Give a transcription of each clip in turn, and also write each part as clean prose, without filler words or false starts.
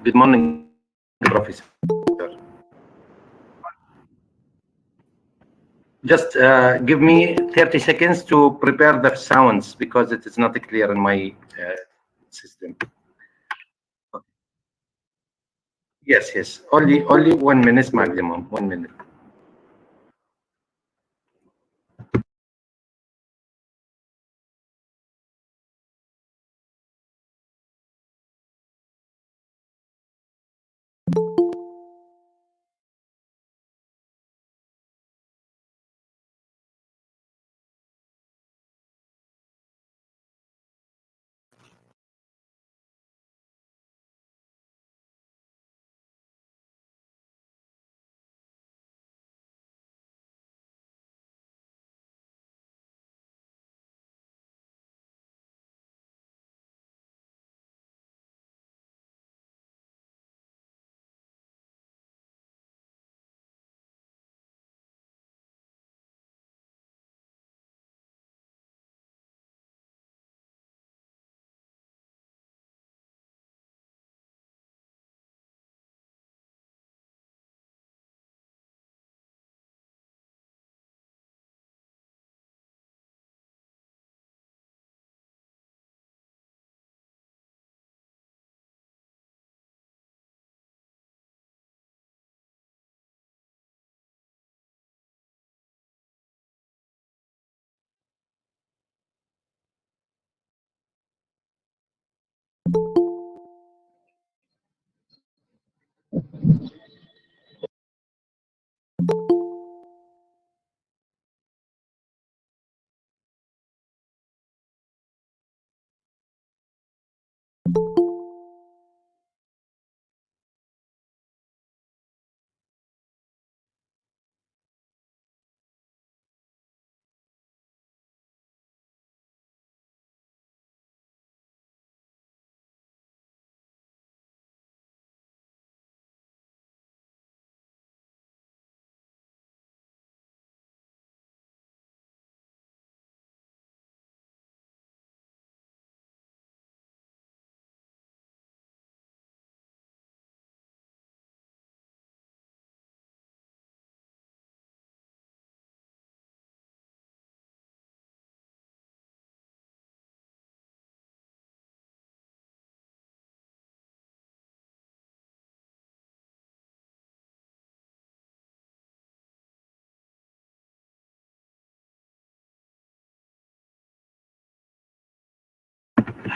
Good morning, Professor. Just give me 30 seconds to prepare the sounds because it is not clear in my system. Yes, yes. Only 1 minute maximum. 1 minute.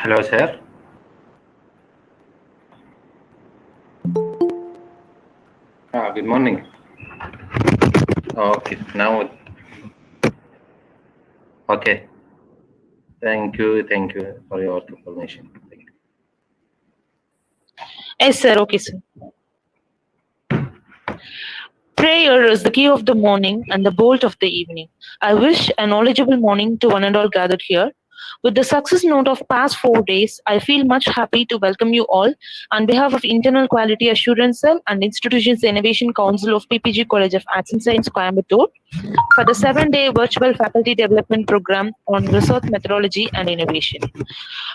Hello, sir. Good morning. Okay, now, okay. Thank you for your information. Thank you. Yes, sir. Okay, sir. Prayer is the key of the morning and the bolt of the evening. I wish a knowledgeable morning to one and all gathered here. With the success note of past 4 days, I feel much happy to welcome you all on behalf of Internal Quality Assurance Cell and Institutions Innovation Council of PPG College of Arts and Science, Coimbatore, for the 7-day virtual faculty development program on research methodology and innovation.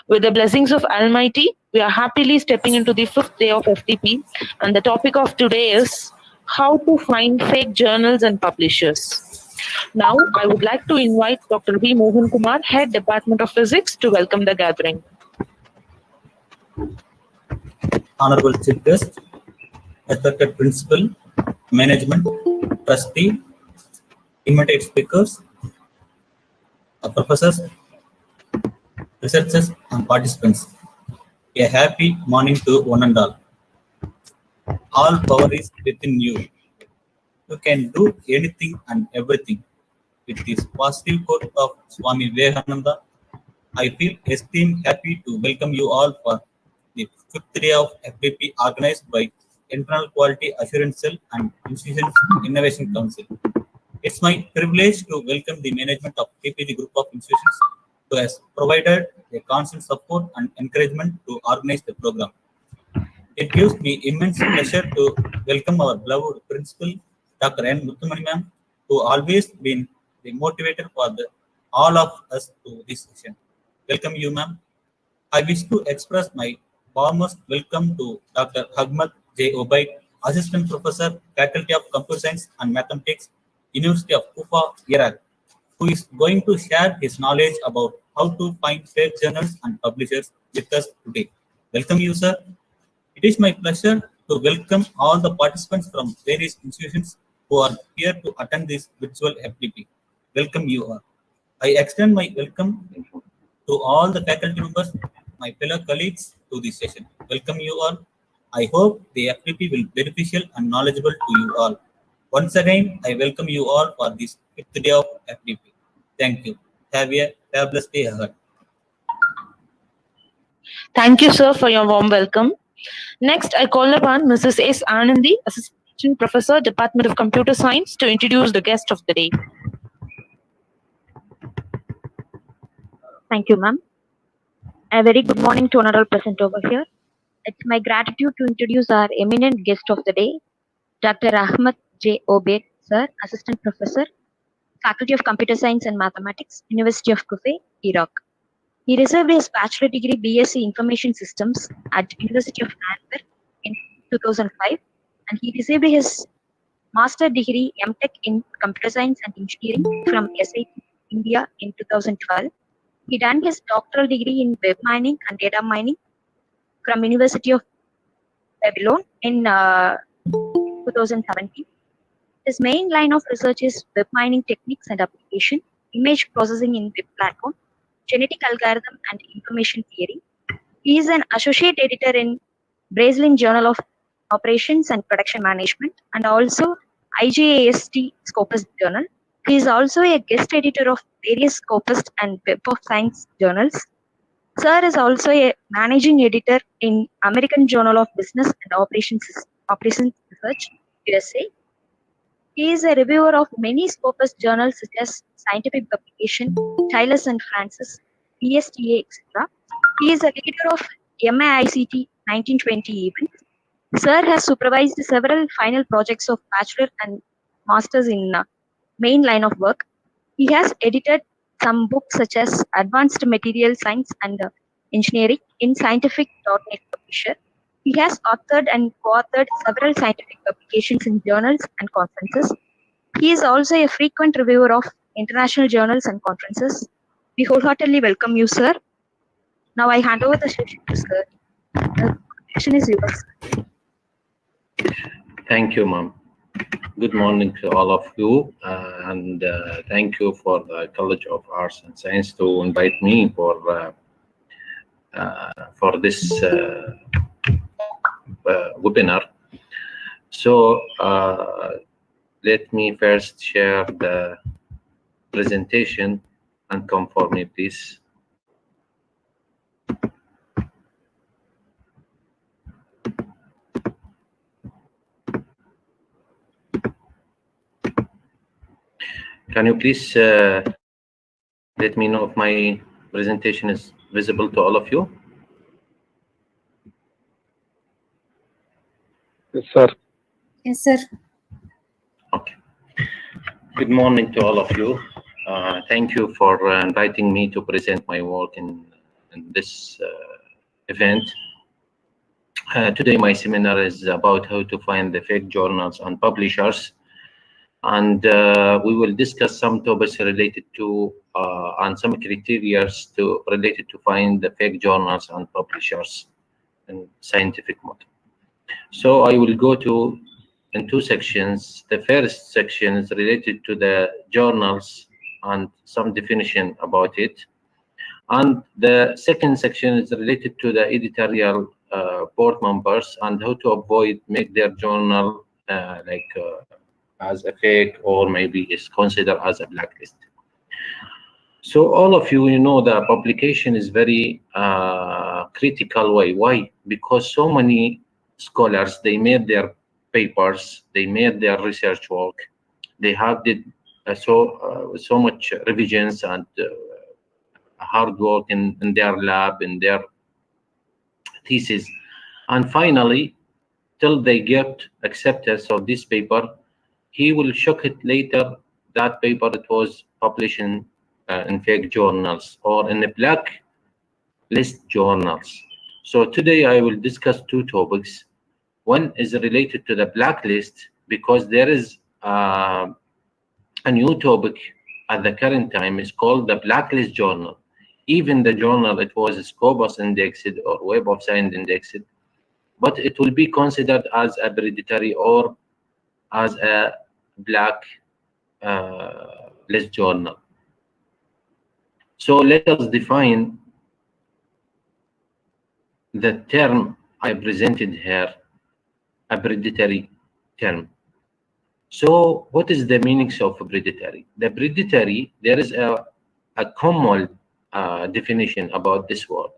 With the blessings of Almighty, we are happily stepping into the 5th day of FTP, and the topic of today is how to find fake journals and publishers. Now, I would like to invite Dr. V. Mohan Kumar, Head Department of Physics, to welcome the gathering. Honorable Chief Guest, respected Principal, Management, Trustee, invited speakers, professors, researchers, and participants. A happy morning to one and all. All power is within you. You can do anything and everything. With this positive quote of Swami Vivekananda, I feel esteemed happy to welcome you all for the 5th day of FDP organized by Internal Quality Assurance Cell and Institutions Innovation Council. It's my privilege to welcome the management of PPG Group of Institutions who has provided a constant support and encouragement to organize the program. It gives me immense pleasure to welcome our beloved principal, Dr. N. Muthamani ma'am, who always been the motivator for all of us to this session. Welcome you, ma'am. I wish to express my warmest welcome to Dr. Ahmed J Obaid, Assistant Professor, Faculty of Computer Science and Mathematics, University of Kufa, Iraq, who is going to share his knowledge about how to find fake journals and publishers with us today. Welcome you, sir. It is my pleasure to welcome all the participants from various institutions who are here to attend this virtual FDP. Welcome you all. I extend my welcome to all the faculty members, my fellow colleagues to this session. Welcome you all. I hope the FDP will be beneficial and knowledgeable to you all. Once again, I welcome you all for this 5th day of FDP. Thank you. Have a fabulous day ahead. Thank you, sir, for your warm welcome. Next, I call upon Mrs. S. Anandi, Assistant Professor, Department of Computer Science, to introduce the guest of the day. Thank you, ma'am. A very good morning to another present over here. It's my gratitude to introduce our eminent guest of the day, Dr. Ahmed J Obaid, sir, Assistant Professor, Faculty of Computer Science and Mathematics, University of Kufa, Iraq. He received his bachelor degree BSc Information Systems at University of Antwerp in 2005, and he received his master degree MTech in Computer Science and Engineering from SIT India in 2012. He done his doctoral degree in web mining and data mining from University of Babylon in 2017. His main line of research is web mining techniques and application, image processing in web platform, genetic algorithm and information theory. He is an associate editor in Brazilian Journal of Operations and Production Management and also IGAST Scopus Journal. He is also a guest editor of various Scopus and Web of Science journals. Sir is also a managing editor in American Journal of Business and Operations Research, USA. He is a reviewer of many Scopus journals such as Scientific Publication, Tylers and Francis, PSTA, etc. He is a leader of MAICT 1920 events. Sir has supervised several final projects of bachelor and masters in main line of work. He has edited some books such as Advanced Material Science and Engineering in Scientific.net publisher. He has authored and co-authored several scientific publications in journals and conferences. He is also a frequent reviewer of international journals and conferences. We wholeheartedly welcome you, sir. Now I hand over the session to sir. The session is yours. Thank you, ma'am. Good morning to all of you, and thank you for the College of Arts and Science to invite me for for this webinar. So let me first share the presentation and come for me, please. Can you please let me know if my presentation is visible to all of you? Yes, sir. Yes, sir. Okay. Good morning to all of you. Thank you for inviting me to present my work in this event. Today, my seminar is about how to find the fake journals and publishers. And we will discuss some topics related to and some criteria related to find the fake journals and publishers in scientific mode. So I will go in two sections. The first section is related to the journals and some definition about it. And the second section is related to the editorial board members and how to avoid make their journal as a fake or maybe is considered as a blacklist. So all of you know the publication is very critical way. Why? Because so many scholars, they made their papers, they made their research work, they have did so much revisions and hard work in their lab, in their thesis, and finally, till they get acceptance of this paper, he will shock it later that paper it was published in fake journals or in the black list journals. So today I will discuss two topics. One is related to the blacklist because there is a new topic at the current time is called the blacklist journal. Even the journal it was Scopus indexed or Web of Science indexed, but it will be considered as a predatory or as a black list journal. So let us define the term I presented here, a predatory term. So what is the meanings of predatory? The predatory, there is a common definition about this word.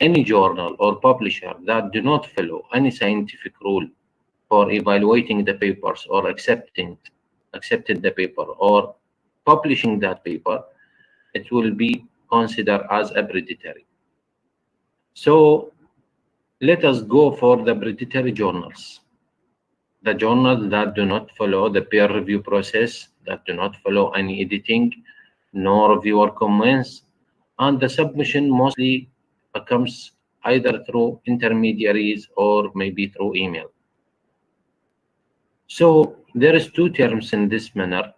Any journal or publisher that do not follow any scientific rule for evaluating the papers or accepted the paper or publishing that paper, it will be considered as a predatory. So let us go for the predatory journals. The journals that do not follow the peer review process, that do not follow any editing, no reviewer comments, and the submission mostly comes either through intermediaries or maybe through email. So there is two terms in this manner,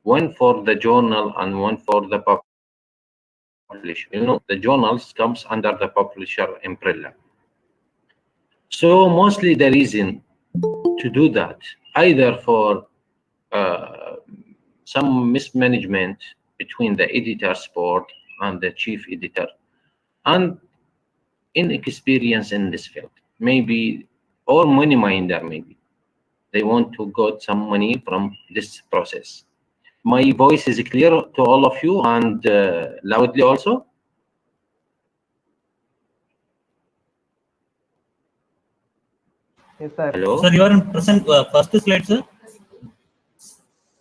one for the journal and one for the publisher. You know, the journals comes under the publisher umbrella. So mostly the reason to do that, either for some mismanagement between the editor's board and the chief editor, and inexperience in this field, maybe, or money minder, maybe. They want to get some money from this process. My voice is clear to all of you and loudly also? Yes, sir. Hello? Sir, you are in present first slide, sir.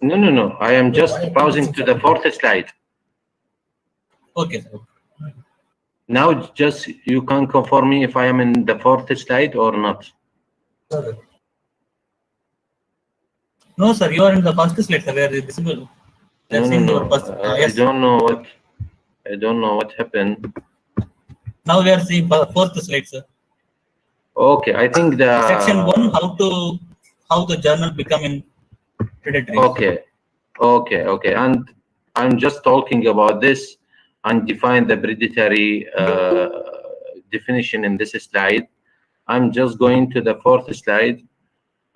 No. I am just browsing to the fourth slide. Okay, sir. Now just you can confirm me if I am in the fourth slide or not. No, sir, you are in the first slide, sir. Where is visible? No. Yes. I don't know what happened. Now we are seeing fourth slide, sir. Okay, I think the Section 1, how the journal become in predatory. Okay. And I'm just talking about this and define the predatory definition in this slide. I'm just going to the fourth slide.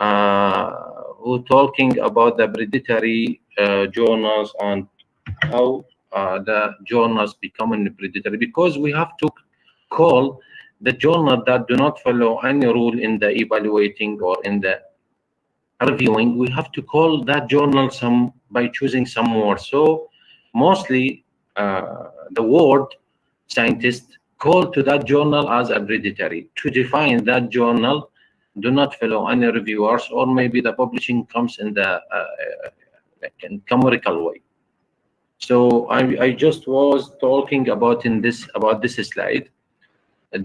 Who talking about the predatory journals and how the journals becoming predatory, because we have to call the journal that do not follow any rule in the evaluating or in the reviewing. We have to call that journal by choosing some words. So mostly the word scientists call to that journal as a predatory to define that journal do not follow any reviewers, or maybe the publishing comes in the like in chemical way. So I just was talking about this slide.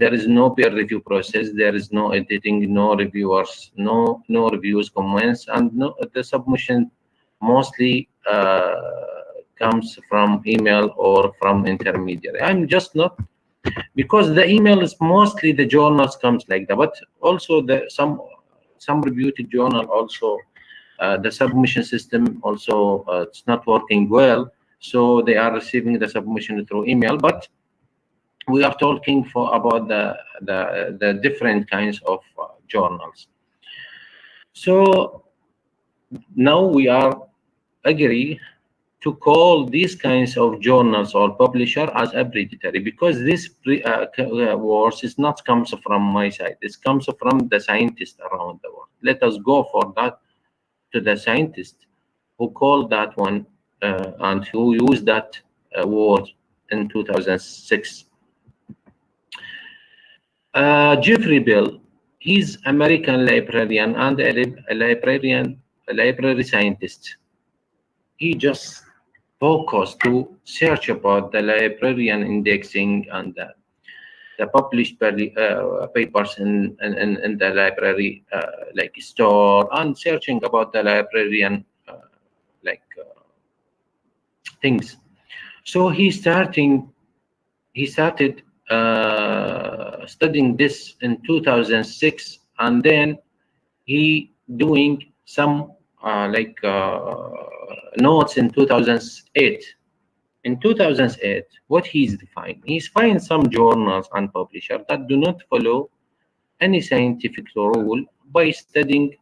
There is no peer review process. There is no editing, no reviewers, no reviews, comments, and no the submission mostly comes from email or from intermediary. I'm just not, because the email is mostly the journals comes like that, but also some reputed journal also the submission system also it's not working well, so they are receiving the submission through email. But we are talking about the different kinds of journals. So now we are agree to call these kinds of journals or publisher as a predatory, because this words is not comes from my side. It comes from the scientists around the world. Let us go for that to the scientist who called that one and who used that word in 2006. Jeffrey Bell, he's American librarian and a library scientist. He just focused to search about the librarian indexing and the published papers in the library like store, and searching about the librarian things. So he started studying this in 2006, and then he doing some notes in 2008. In 2008, what he's defined, he's find some journals and publishers that do not follow any scientific rule by studying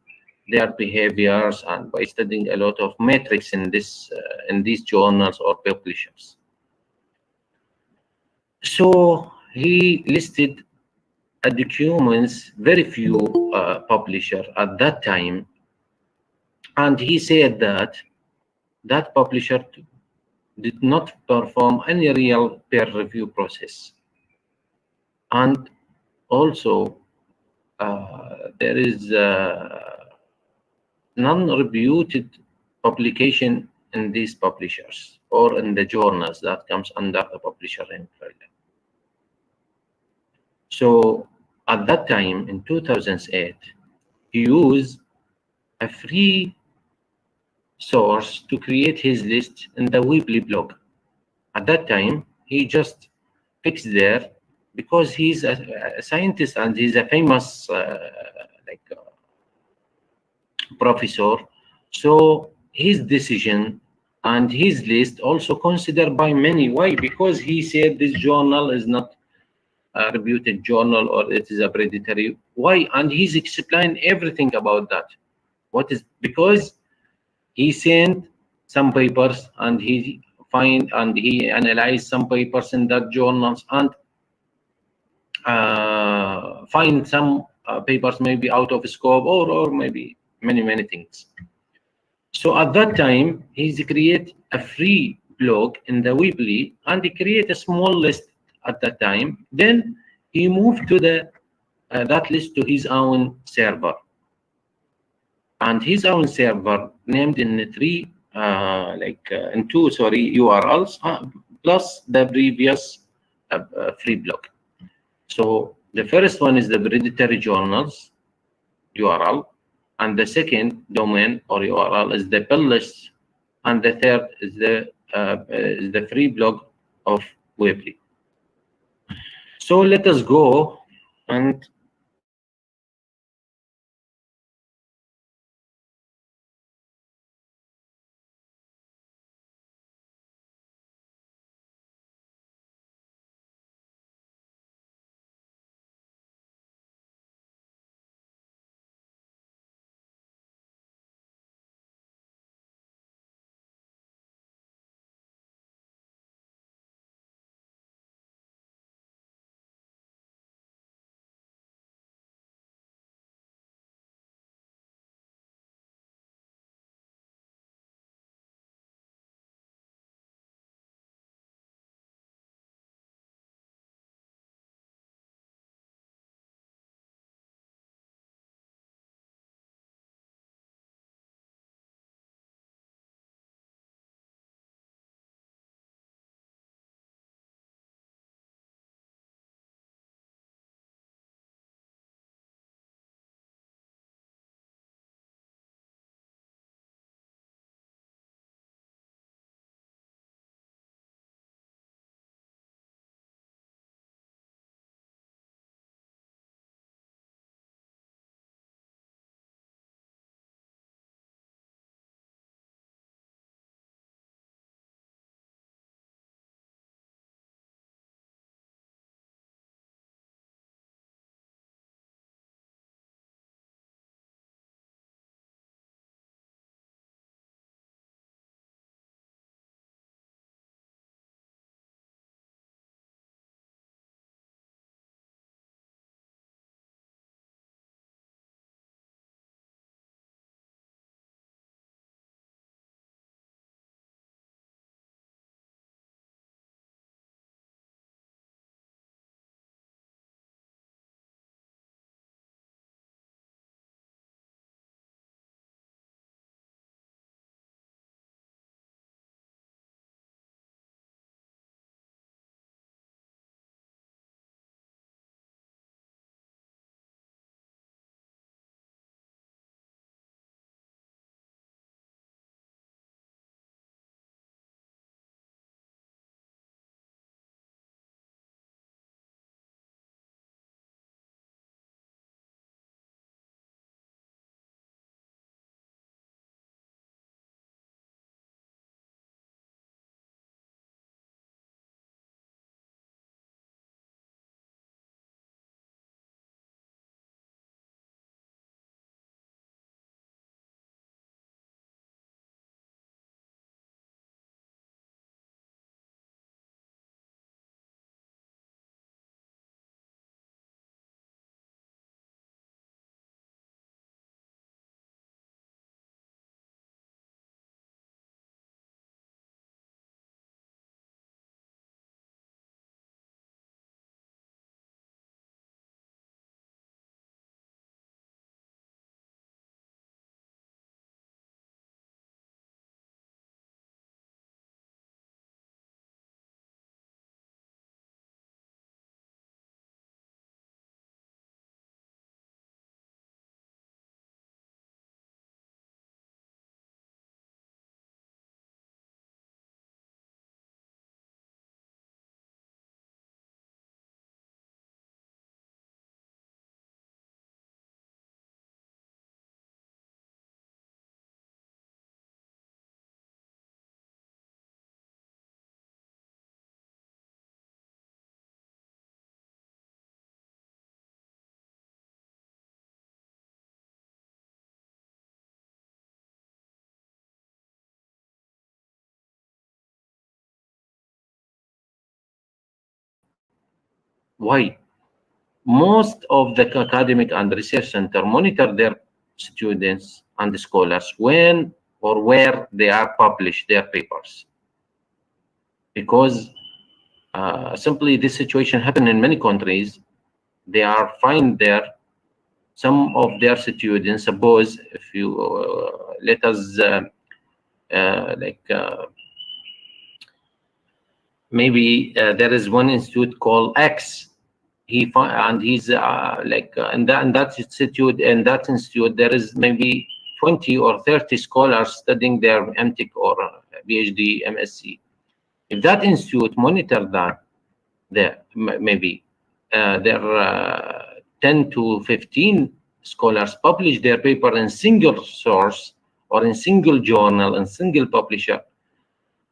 their behaviors and by studying a lot of metrics in these journals or publishers. So he listed documents very few publisher at that time, and he said that that publisher did not perform any real peer review process, and also there is non-reputed publication in these publishers or in the journals that comes under the publisher umbrella. So at that time in 2008, he used a free source to create his list in the Weebly blog. At that time, he just fixed there because he's a scientist and he's a famous professor. So his decision and his list also considered by many. Why? Because he said this journal is not a reputed journal or it is a predatory. Why? And he's explained everything about that. What is, because he sent some papers and he analyzed some papers in that journals and find some papers maybe out of scope or maybe many things. So at that time, he's create a free blog in the Weebly, and he create a small list at that time. Then he moved to that list to his own server, and his own server named in two URLs plus the previous free blog. So the first one is the predatory journals URL, and the second domain or URL is the bill list, and the third is the free blog of Weebly. So let us go and Why? Most of the academic and research center monitor their students and scholars when or where they are published their papers, because simply this situation happen in many countries. They are find there some of their students. Suppose if you let us like maybe there is one institute called X. And he's in that institute there is maybe 20 or 30 scholars studying their MTech or PhD, MSc. If that institute monitor that, there maybe there 10 to 15 scholars publish their paper in single source or in single journal and single publisher,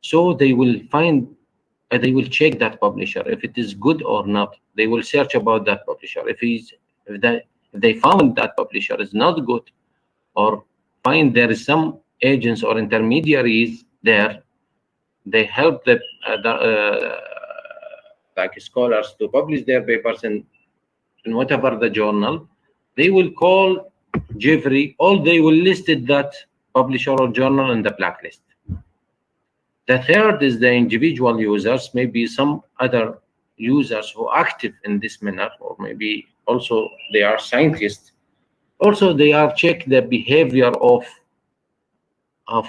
so they will find they will check that publisher if it is good or not. They will search about that publisher. If they found that publisher is not good, or find there is some agents or intermediaries there, they help the like scholars to publish their papers in whatever the journal. They will call Jeffrey, or they will listed that publisher or journal in the blacklist. The third is the individual users, maybe some other users who are active in this manner, or maybe also they are scientists. Also, they are check the behavior of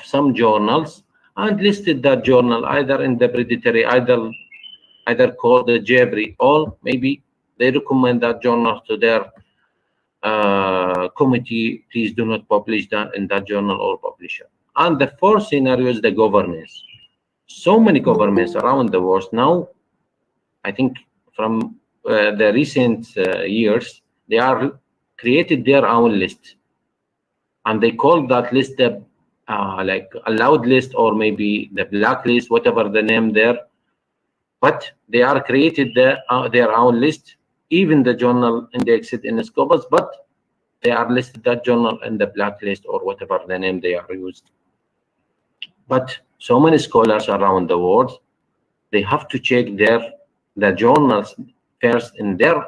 some journals and listed that journal either in the predatory, either called the Jeffrey, or maybe they recommend that journal to their committee. Please do not publish that in that journal or publisher. And the fourth scenario is the governments. So many governments around the world now, I think from the recent years, they are created their own list, and they call that list the like allowed list, or maybe the blacklist, whatever the name there. But they are created their own list, even the journal indexed in Scopus, but they are listed that journal in the blacklist or whatever the name they are used. But so many scholars around the world, they have to check the journals first in their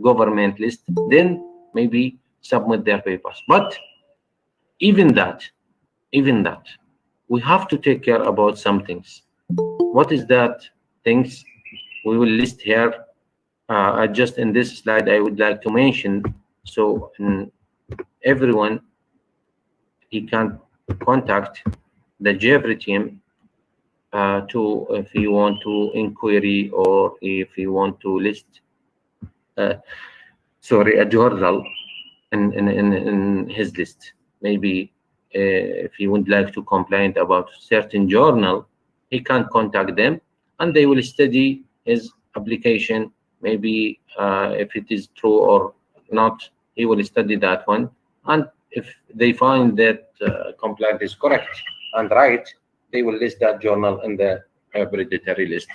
government list, then maybe submit their papers. But even that, we have to take care about some things. What is that things? We will list here. Just in this slide, I would like to mention, so everyone he can contact the Jeffrey team to, if you want to inquiry, or if you want to list a journal in his list. Maybe if he would like to complain about certain journal, he can contact them and they will study his application. Maybe if it is true or not, he will study that one, and if they find that complaint is correct and right, they will list that journal in the predatory list.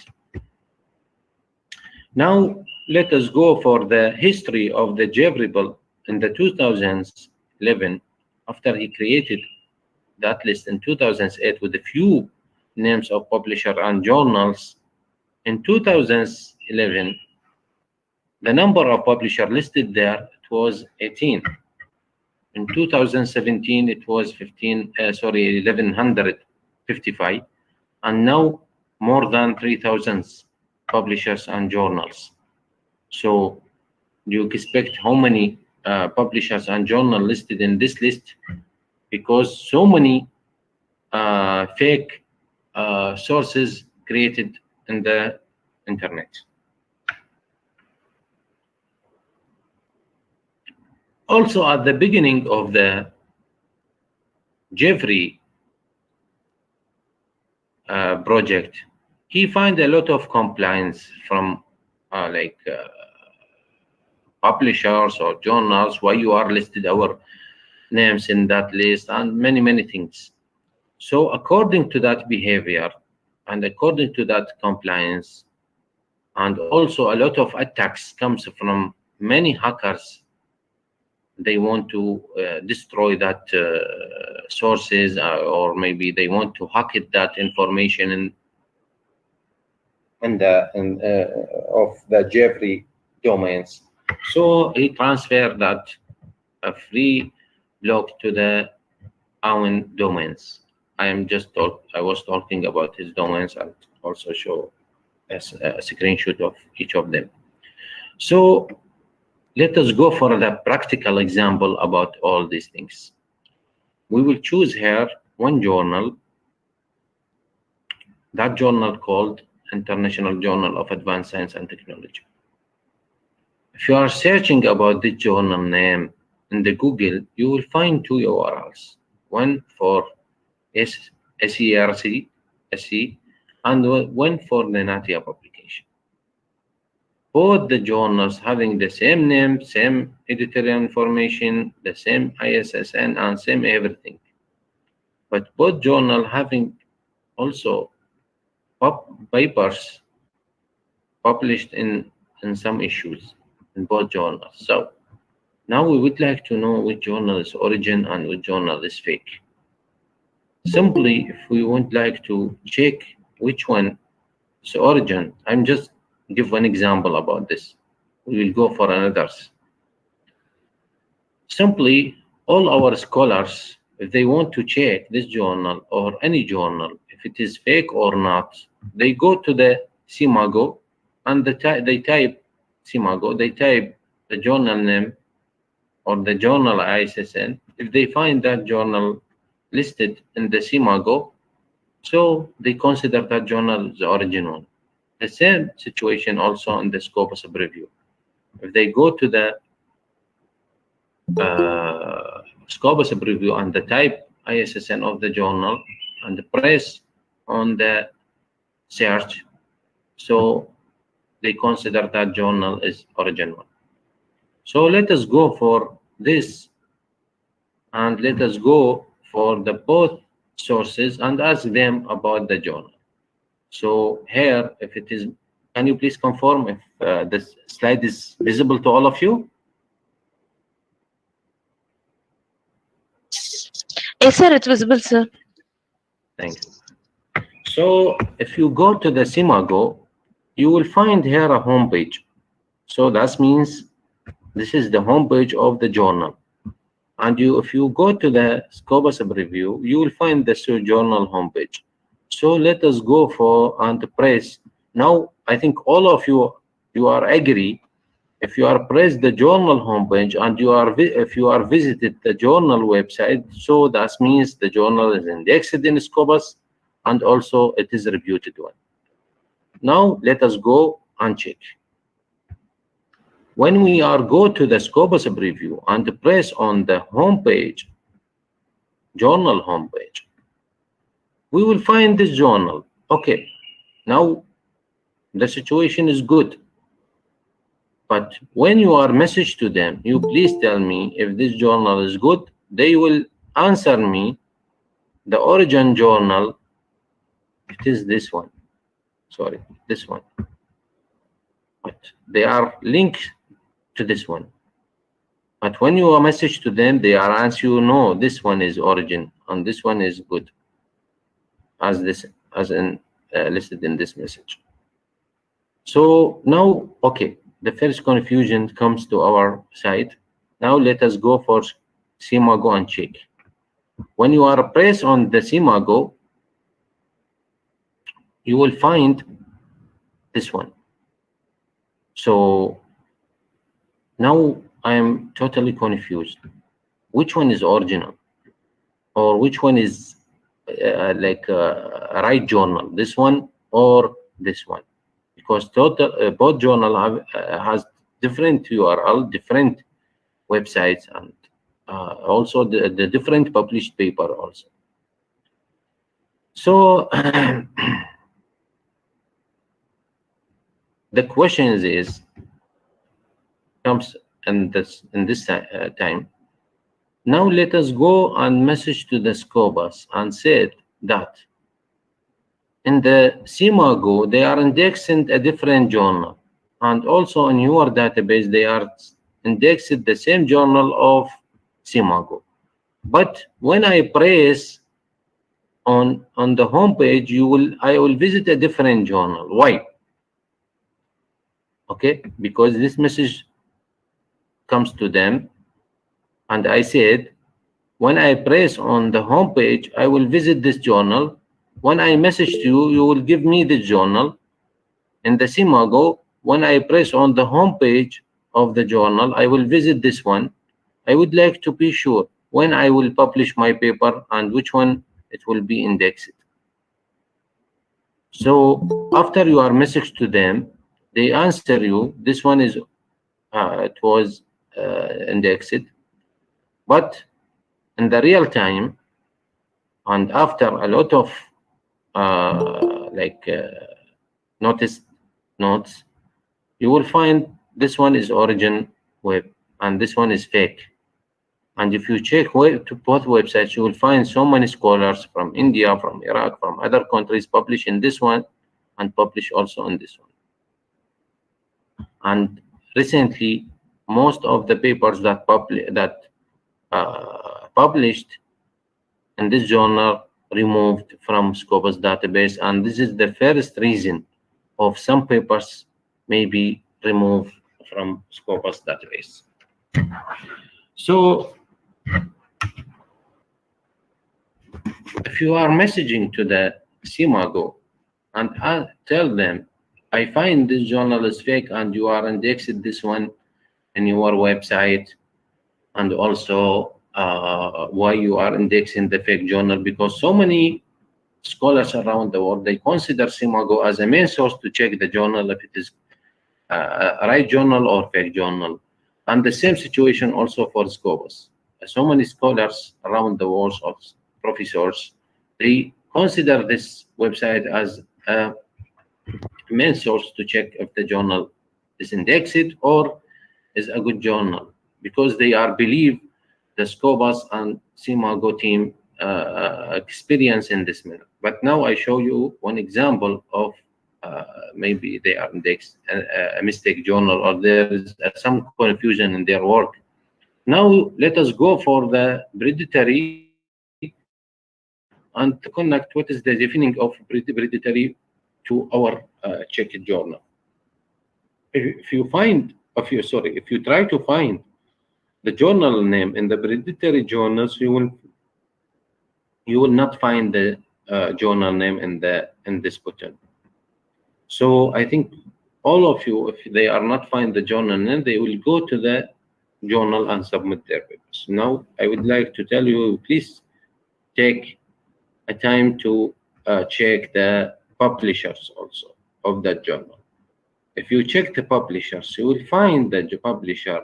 Now let us go for the history of the Jeffrey Bill in the 2011. After he created that list in 2008 with a few names of publisher and journals, in 2011 the number of publisher listed there, it was 18. In 2017 it was 1155, and now more than 3,000 publishers and journals. So do you expect how many publishers and journals listed in this list? Because so many fake sources created in the internet. Also, at the beginning of the Jeffrey project, he found a lot of complaints from publishers or journals. Why you are listed our names in that list, and many things. So according to that behavior and according to that compliance, and also a lot of attacks comes from many hackers. They want to destroy that sources, or maybe they want to hack it, that information of the Jeffrey domains. So he transferred that a free block to the own domains. I was talking about his domains and also show a screenshot of each of them. So let us go for the practical example about all these things. We will choose here one journal, that journal called International Journal of Advanced Science and Technology. If you are searching about this journal name in the Google, you will find two URLs, one for SERC, and one for the NATIA publication. Both the journals having the same name, same editorial information, the same ISSN, and same everything. But both journals having also papers published in some issues in both journals. So now we would like to know which journal is origin and which journal is fake. Simply, if we would like to check which one is origin, I'm just give one example about this. We will go for another's. Simply, all our scholars, if they want to check this journal or any journal, if it is fake or not, they go to the CIMAGO and they type CIMAGO, they type the journal name or the journal ISSN. If they find that journal listed in the CIMAGO, so they consider that journal the original. The same situation also in the Scopus preview. If they go to the Scopus preview and the type ISSN of the journal and press on the search, so they consider that journal is original. So let us go for this and let us go for the both sources and ask them about the journal. So here, if it is, can you please confirm if this slide is visible to all of you? Yes, sir, it's visible, sir. Thank you. So if you go to the CIMAGO, you will find here a home page. So that means this is the home page of the journal. And if you go to the Scopus preview, you will find the journal homepage. So let us go for and press. Now, I think all of you are agree. If you are press the journal homepage and if you are visited the journal website, so that means the journal is indexed in Scopus and also it is a reputed one. Now let us go and check. When we are go to the Scopus preview and press on the home page, journal homepage, we will find this journal. Okay, now the situation is good. But when you are message to them, you please tell me if this journal is good, they will answer me the origin journal. It is this one. Sorry, this one. But they are linked to this one. But when you are message to them, they are answer you, no, this one is origin and this one is good, as listed in this message. So now, okay, the first confusion comes to our side. Now let us go for CIMAGO and check. When you are press on the CIMAGO, you will find this one. So now I am totally confused. Which one is original? Or which one is like a right journal? This one or this one? Because both journal has different URL, different websites, and also the different published paper also. So the question is comes in this time. Now let us go and message to the Scopus and said that in the CIMAGO, they are indexing a different journal. And also in your database, they are indexed the same journal of CIMAGO. But when I press on the home page, I will visit a different journal. Why? Okay, because this message comes to them, and I said, when I press on the home page, I will visit this journal. When I message to you, you will give me the journal. In the Simago, when I press on the home page of the journal, I will visit this one. I would like to be sure when I will publish my paper and which one it will be indexed. So after you are message to them, they answer you. This one is it was indexed, but in the real time and after a lot of like notice notes, you will find this one is origin web and this one is fake. And if you check to both websites, you will find so many scholars from India, from Iraq, from other countries publish in this one and publish also on this one. And recently, most of the papers that published in this journal removed from Scopus database, and this is the first reason of some papers may be removed from Scopus database. So if you are messaging to the Simago and tell them, I find this journal is fake and you are indexed this one in your website, and also why you are indexing the fake journal, because so many scholars around the world, they consider Simago as a main source to check the journal if it is a right journal or fake journal. And the same situation also for Scopus. So many scholars around the world of professors, they consider this website as a main source to check if the journal is indexed or is a good journal, because they are believe the Scopus and Simago team experience in this manner. But now I show you one example of maybe they are indexed a mistake journal, or there is some confusion in their work. Now let us go for the predatory and to connect what is the defining of predatory to our checked journal. If you find, if you try to find the journal name in the predatory journals, you will not find the journal name in this button. So I think all of you, if they are not find the journal name, they will go to the journal and submit their papers. Now I would like to tell you, please take a time to check the publishers also of that journal. If you check the publishers, you will find the publisher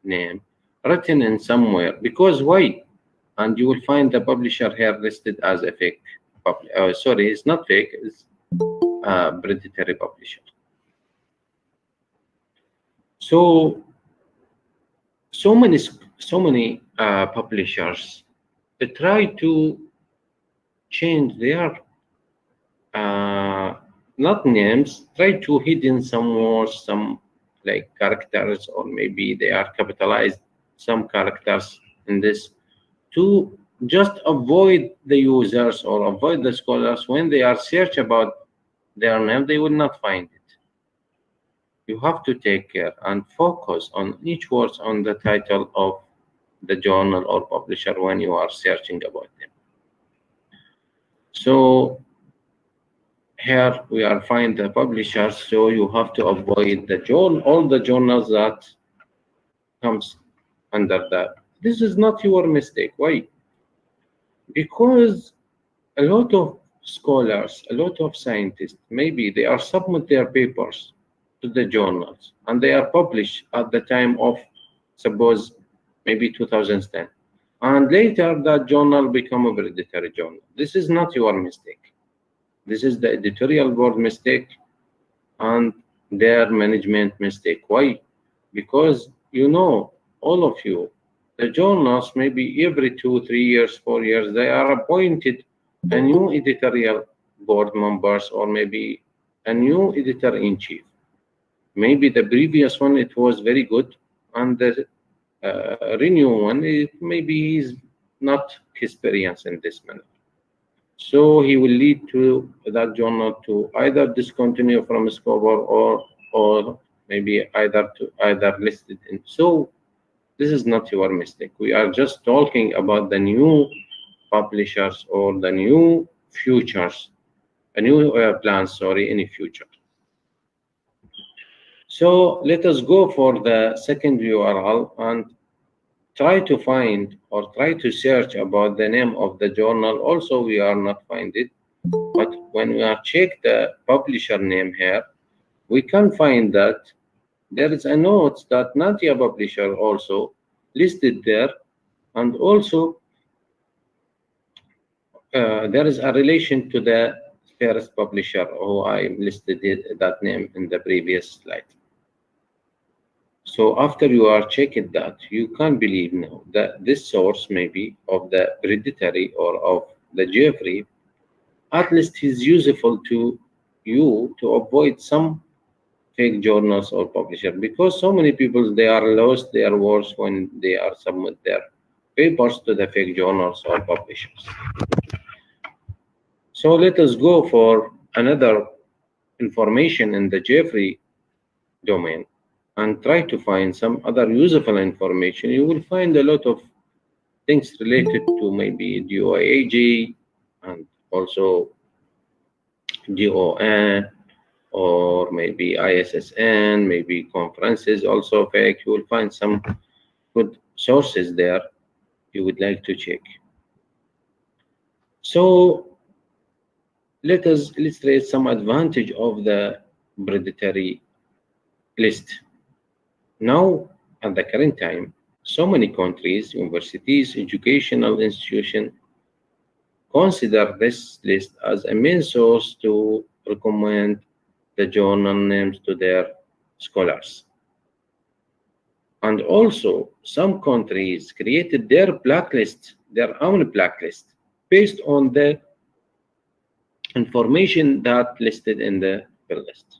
name written in somewhere. Because why? And you will find the publisher here listed as a fake. Sorry, it's not fake. It's predatory publisher. So many publishers, they try to change their not names, try to hidden some words, some like characters, or maybe they are capitalized some characters in this to just avoid the users or avoid the scholars. When they are search about their name, they will not find it. You have to take care and focus on each word on the title of the journal or publisher when you are searching about them. So here we are find the publishers, so you have to avoid the all the journals that comes under that. This is not your mistake. Why? Because a lot of scholars, a lot of scientists, maybe they are submit their papers to the journals and they are published at the time of, suppose, maybe 2010. And later that journal become a predatory journal. This is not your mistake. This is the editorial board mistake and their management mistake. Why? Because you know, all of you, the journals, maybe every 2, 3 years, 4 years, they are appointed a new editorial board members, or maybe a new editor-in-chief. Maybe the previous one, it was very good, and the renew one, maybe he's not experienced in this manner. So he will lead to that journal to either discontinue from Scobar or maybe either listed in. So this is not your mistake. We are just talking about the new publishers or the new futures, a new plans, sorry, in the future. So let us go for the second URL and try to find or try to search about the name of the journal. Also, we are not find it, but when we are check the publisher name here, we can find that there is a note that Nadia publisher also listed there, and also there is a relation to the first publisher who I listed that name in the previous slide. So after you are checking that, you can believe now that this source maybe of the predatory or of the Jeffrey, at least is useful to you to avoid some fake journals or publisher, because so many people, they are lost their words when they are submit their papers to the fake journals or publishers. So let us go for another information in the Jeffrey domain and try to find some other useful information. You will find a lot of things related to maybe DOIAG and also DON or maybe ISSN, maybe conferences also fake. You will find some good sources there you would like to check. So let us illustrate some advantage of the predatory list. Now, at the current time, so many countries, universities, educational institutions consider this list as a main source to recommend the journal names to their scholars. And also, some countries created their blacklist, their own blacklist, based on the information that listed in the bill list.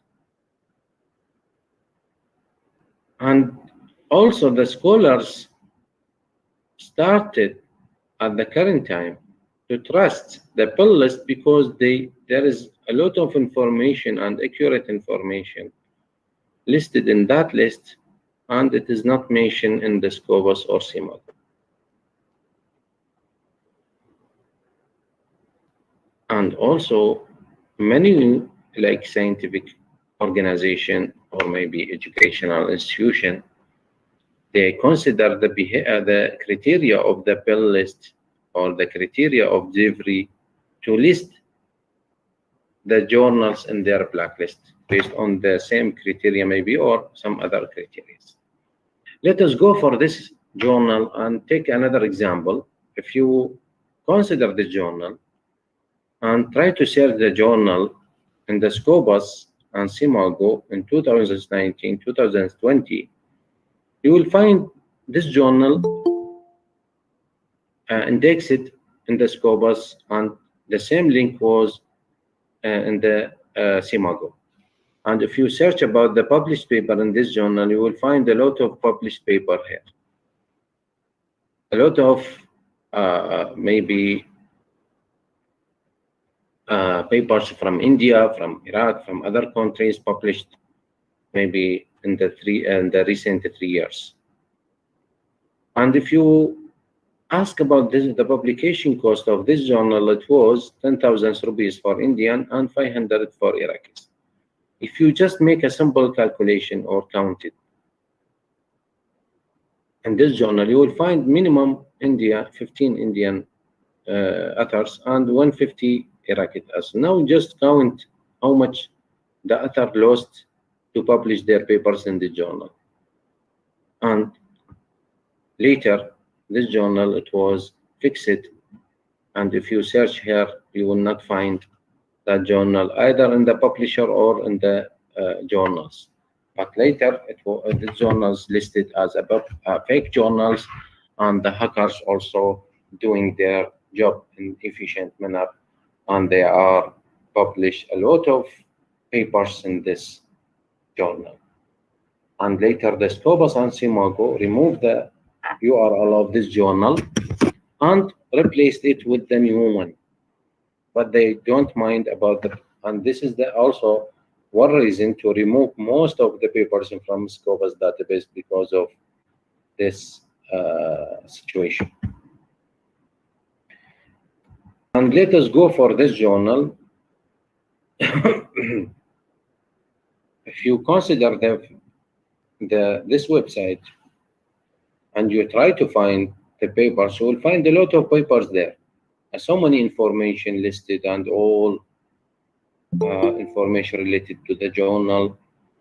And also the scholars started at the current time to trust the bill list because there is a lot of information and accurate information listed in that list, and it is not mentioned in the Scopus or CIMAC. And also many like scientific organization or maybe educational institution, they consider the criteria of the bill list or the criteria of delivery to list the journals in their blacklist based on the same criteria maybe or some other criteria. Let us go for this journal and take another example. If you consider the journal and try to search the journal in the Scopus and CIMAGO in 2019, 2020, you will find this journal indexed in the Scopus, and the same link was in the CIMAGO. And if you search about the published paper in this journal, you will find a lot of published paper here. A lot of maybe papers from India, from Iraq, from other countries published maybe in the recent 3 years. And if you ask about this, the publication cost of this journal, it was 10,000 rupees for Indian and 500 for Iraqis. If you just make a simple calculation or count it, in this journal, you will find minimum India, 15 Indian authors and 150 Iraqi authors. Now just count how much the author lost to publish their papers in the journal. And later, this journal, it was fixed. And if you search here, you will not find that journal either in the publisher or in the journals. But later, the journals listed as fake journals, and the hackers also doing their job in efficient manner, and they are publish a lot of papers in this journal. And later, the Scopus and CIMAGO removed the URL of this journal and replaced it with the new one. But they don't mind about the, and this is also one reason to remove most of the papers from Scopus database because of this situation. And let us go for this journal. If you consider this website and you try to find the papers, you will find a lot of papers there. So many information listed and all information related to the journal.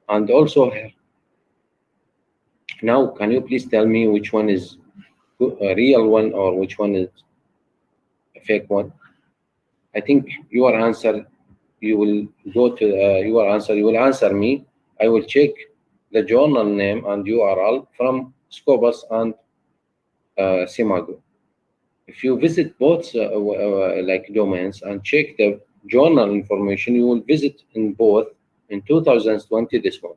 And also here. Now, can you please tell me which one is a real one or which one is a fake one? I think your answer, you will go to your answer, you will answer me. I will check the journal name and URL from Scopus and Simago. If you visit both like domains and check the journal information, you will visit in both. In 2020, this one.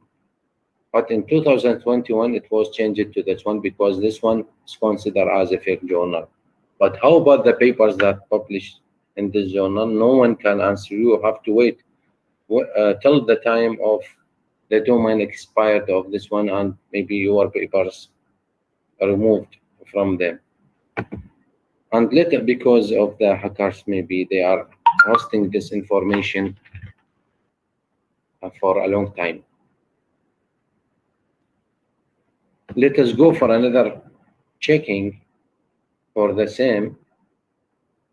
But in 2021, it was changed to this one because this one is considered as a fake journal. But how about the papers that published in this journal? No one can answer you. You have to wait till the time of the domain expired of this one, and maybe your papers are removed from them. And later, because of the hackers, maybe they are hosting this information for a long time. Let us go for another checking for the same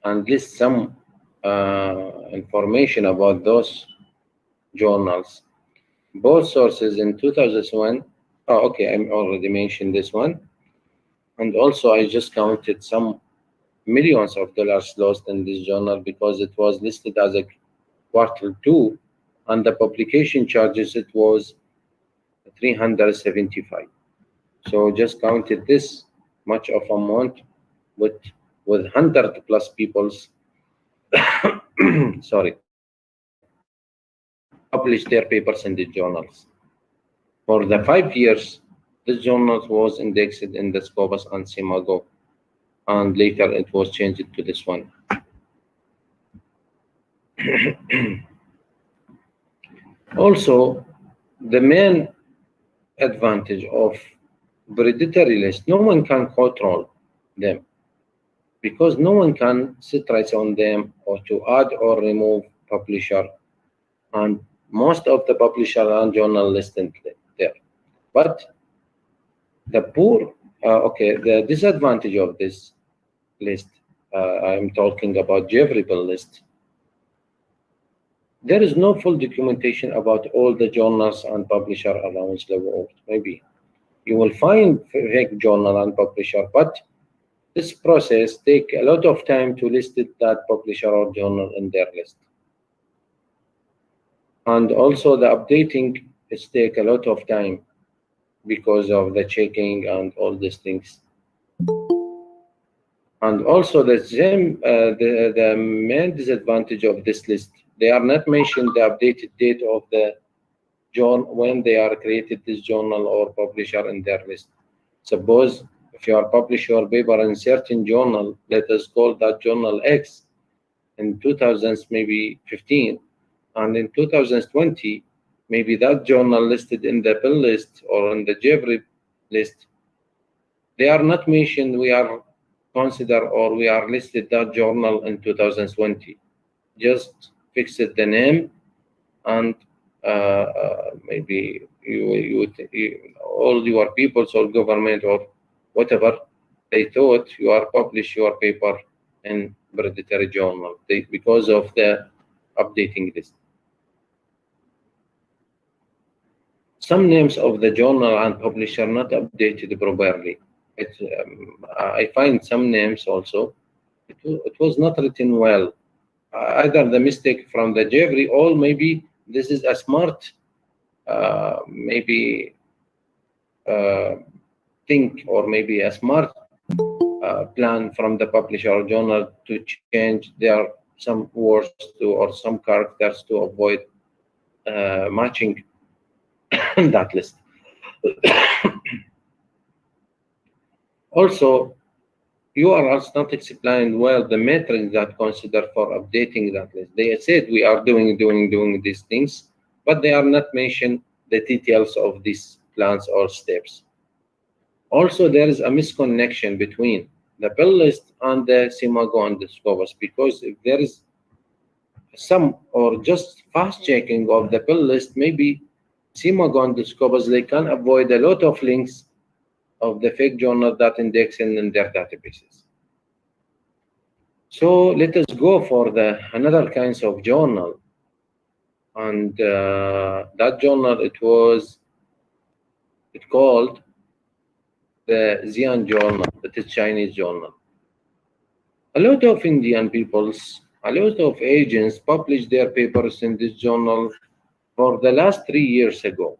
and list some information about those journals. Both sources in 2001. Oh, okay, I already mentioned this one. And also, I just counted some millions of dollars lost in this journal because it was listed as a Q2, and the publication charges, it was 375. So just counted this much of amount with 100 plus people's sorry, published their papers in the journals. For the 5 years, this journal was indexed in the Scopus and Simago, and later it was changed to this one. Also, the main advantage of predatory list, no one can control them because no one can sit right on them or to add or remove publisher, and most of the publisher and journal listed there. But the poor, the disadvantage of this list, I'm talking about geographical list. There is no full documentation about all the journals and publisher around the world. Maybe you will find fake journal and publisher, but this process takes a lot of time to list that publisher or journal in their list. And also the updating is take a lot of time because of the checking and all these things. And also the same, the main disadvantage of this list, they are not mentioned the updated date of the journal when they are created this journal or publisher in their list. Suppose if you are publish your paper in certain journal, let us call that journal X in 2015, and in 2020, maybe that journal listed in the bill list or in the JEVRI list, they are not mentioned. We are consider or we are listed that journal in 2020. Just fix it the name, and maybe you all your peoples or government or whatever, they thought you are publish your paper in predatory journal because of the updating list. Some names of the journal and publisher not updated properly. I find some names also, it was not written well. Either the mistake from the JEVRI, or maybe this is a smart think, or maybe a smart plan from the publisher or journal to change their some words to or some characters to avoid matching that list. Also, URLs not explained well the metrics that consider for updating that list. They said we are doing these things, but they are not mentioned the details of these plans or steps. Also, there is a misconnection between the bill list and the SIMAGO and the Scopus, because if there is some or just fast checking of the bill list, maybe SIMAGO and the Scopus, they can avoid a lot of links of the fake journal that indexing in their databases. So let us go for the another kinds of journal, and that journal it called the Xi'an journal. That is Chinese journal. A lot of Indian peoples, a lot of agents published their papers in this journal for the last 3 years ago.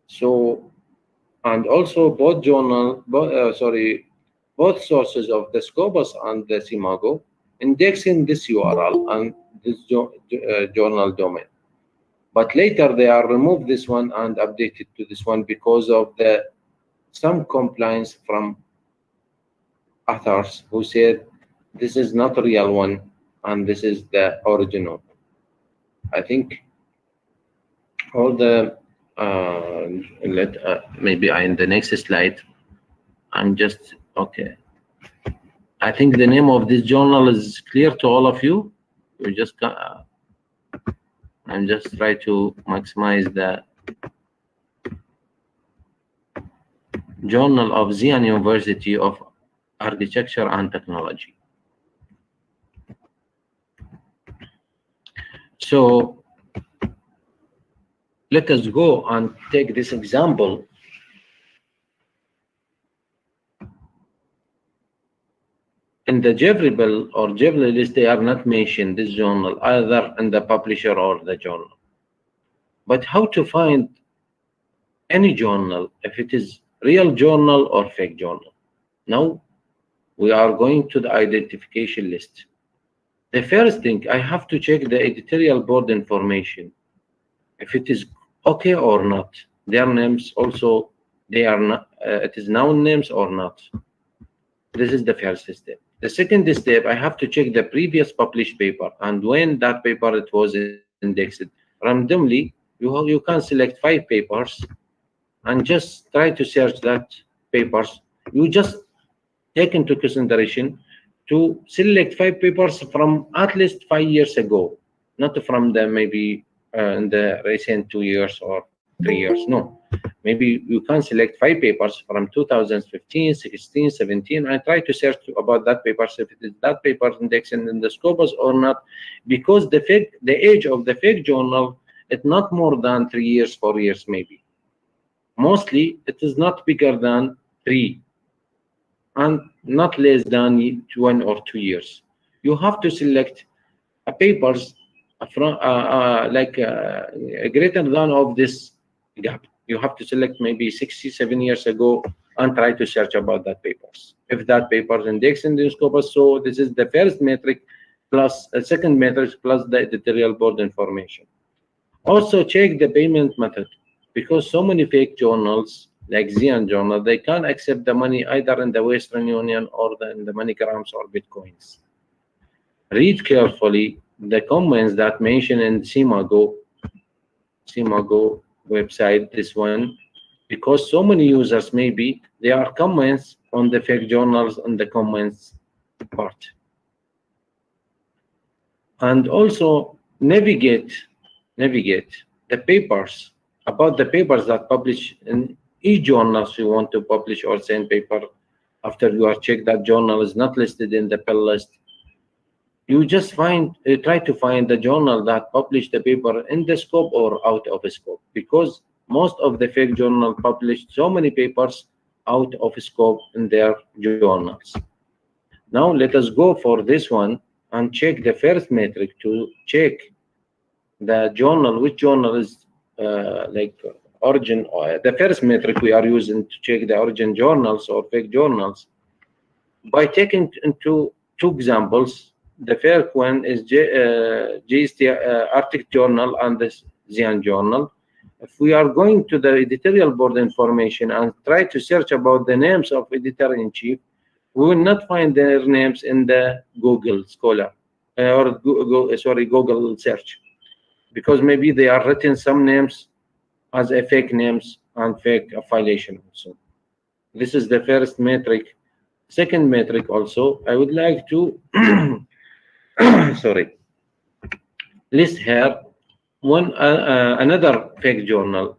So, and also both sources of the Scopus and the SIMAGO indexing this URL and this journal domain. But later they are removed this one and updated to this one because of some complaints from authors who said this is not a real one and this is the original. I think all the maybe in the next slide I'm just okay. I think the name of this journal is clear to all of you. You just I'm just trying to maximize the Journal of Xi'an University of Architecture and Technology. So let us go and take this example. In the Jeffrey bill or Jeffrey list, they are not mentioned, this journal, either in the publisher or the journal. But how to find any journal, if it is real journal or fake journal? Now, we are going to the identification list. The first thing, I have to check the editorial board information, if it is okay or not. Their names also, they are not, it is noun names or not. This is the first step. The second step, I have to check the previous published paper and when that paper it was indexed. Randomly, you can select 5 papers and just try to search that papers. You just take into consideration to select 5 papers from at least 5 years ago, not from the maybe in the recent 2 years or 3 years. No, maybe you can select 5 papers from 2015, 16, 17, and try to search about that paper, if it is that paper indexed in the Scopus or not, because the age of the fake journal is not more than 3 years, 4 years maybe. Mostly, it is not bigger than 3 and not less than 1 or 2 years. You have to select papers from greater than of this gap. You have to select maybe 67 years ago and try to search about that papers. If that paper is indexed in the Scopus, so this is the first metric plus a second metric plus the editorial board information. Also check the payment method, because so many fake journals like Xi'an journal, they can't accept the money either in the Western Union or in the MoneyGrams or Bitcoins. Read carefully the comments that mention in SIMAGO website, this one, because so many users maybe there are comments on the fake journals on the comments part. And also navigate the papers, about the papers that publish in e-journals you want to publish or send paper. After you are checked that journal is not listed in the bill list, you just try to find the journal that published the paper in the scope or out of scope, because most of the fake journal published so many papers out of scope in their journals. Now let us go for this one and check the first metric to check the journal, which journal is origin. The first metric we are using to check the origin journals or fake journals by taking into 2 examples. The first one is GST Arctic Journal and the Xi'an Journal. If we are going to the editorial board information and try to search about the names of editor-in-chief, we will not find their names in the Google Scholar or Google search. because maybe they are written some names as a fake names and fake affiliation also. This is the first metric. Second metric also, I would like to sorry, list here another fake journal,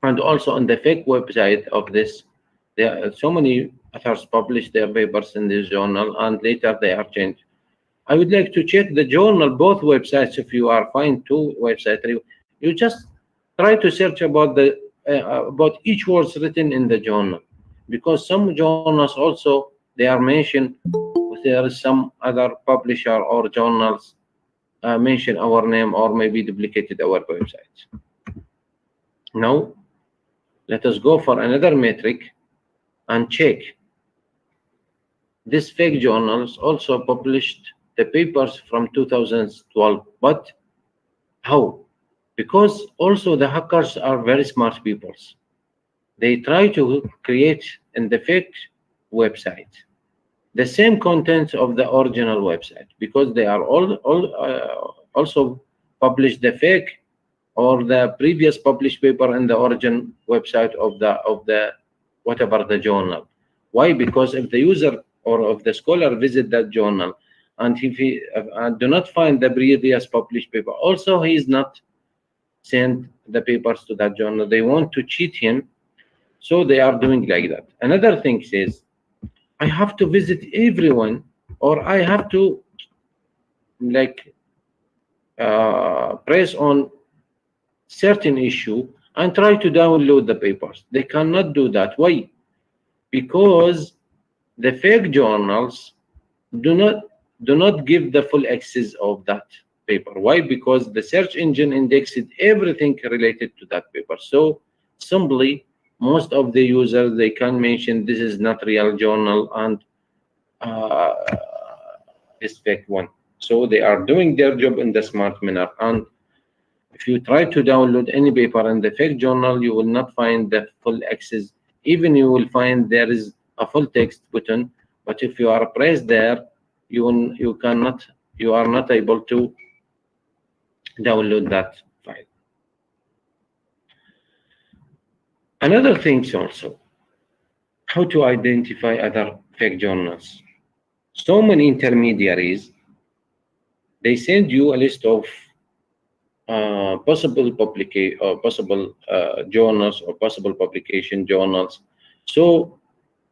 and also on the fake website of this, there are so many authors publish their papers in this journal and later they are changed. I would like to check the journal, both websites. If you are find two websites, you just try to search about the about each words written in the journal, because some journals also they are mentioned. There is some other publisher or journals mention our name or maybe duplicated our websites. Now, let us go for another metric and check. These fake journals also published the papers from 2012, but how? Because also the hackers are very smart people. They try to create in the fake website the same content of the original website, because they are also publish the fake or the previous published paper in the origin website of the whatever the journal. Why? Because if the user or if the scholar visit that journal and if he do not find the previous published paper, also he is not send the papers to that journal. They want to cheat him, so they are doing like that. Another thing is, I have to visit everyone, or I have to like press on certain issue and try to download the papers. They cannot do that. Why? Because the fake journals do not give the full access of that paper. Why? Because the search engine indexed everything related to that paper. So simply, most of the users, they can mention this is not real journal and this fake one. So they are doing their job in the smart manner. And if you try to download any paper in the fake journal, you will not find the full access. Even you will find there is a full text button, but if you are pressed there, you are not able to download that file. Another thing also, how to identify other fake journals. So many intermediaries, they send you a list of possible journals or possible publication journals. So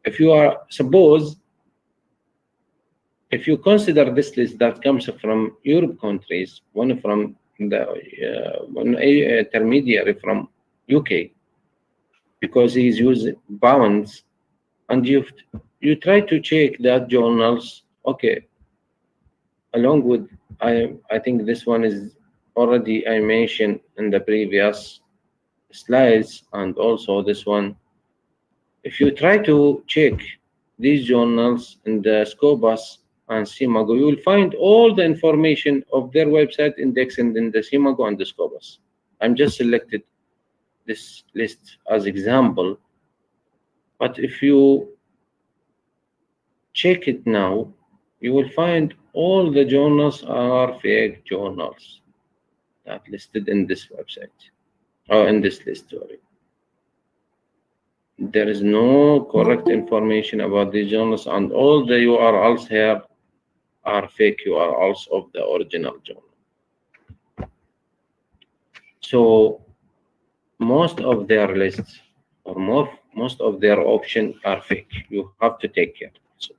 if you are, suppose, if you consider this list that comes from Europe countries, one from the one intermediary from UK, because he's using pounds, and you try to check that journals, okay, along with I think this one is already I mentioned in the previous slides, and also this one. If you try to check these journals in the Scopus and Simago, you will find all the information of their website indexed in the Simago and the Scopus. I'm just selected this list as example, but if you check it now, you will find all the journals are fake journals that listed in this website or in this list. Sorry, there is no correct information about these journals, and all the URLs here are fake URLs of the original journal. So most of their lists or most of their options are fake. You have to take care. So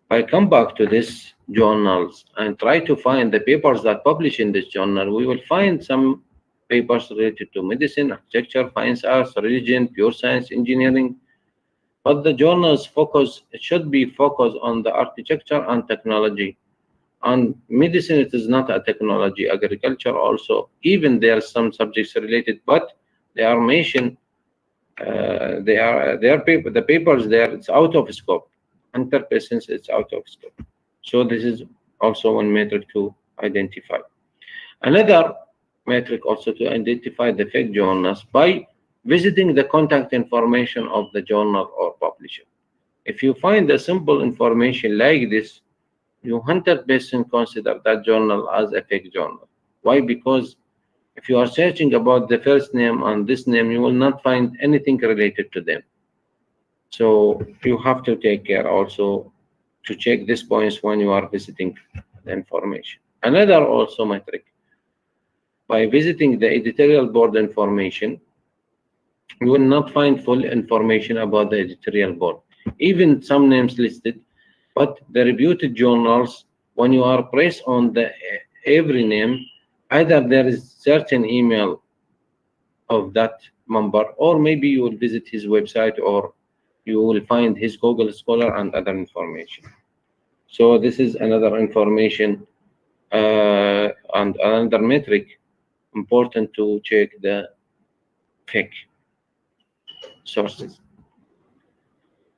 I come back to this journals and try to find the papers that publish in this journal. We will find some papers related to medicine, architecture, fine arts, religion, pure science, engineering. But the journals focus, it should be focused on the architecture and technology. And medicine, it is not a technology. Agriculture also, even there are some subjects related, but they are mentioned. The papers there, it's out of scope. 100% it's out of scope. So this is also one metric to identify. Another metric also to identify the fake journals by visiting the contact information of the journal or publisher. If you find the simple information like this, you 100% consider that journal as a fake journal. Why? Because if you are searching about the first name and this name, you will not find anything related to them. So you have to take care also to check these points when you are visiting the information. Another also metric, by visiting the editorial board information, you will not find full information about the editorial board. Even some names listed, but the reputed journals, when you are pressed on the every name, either there is certain email of that member, or maybe you will visit his website, or you will find his Google Scholar and other information. So this is another information and another metric important to check the fake sources.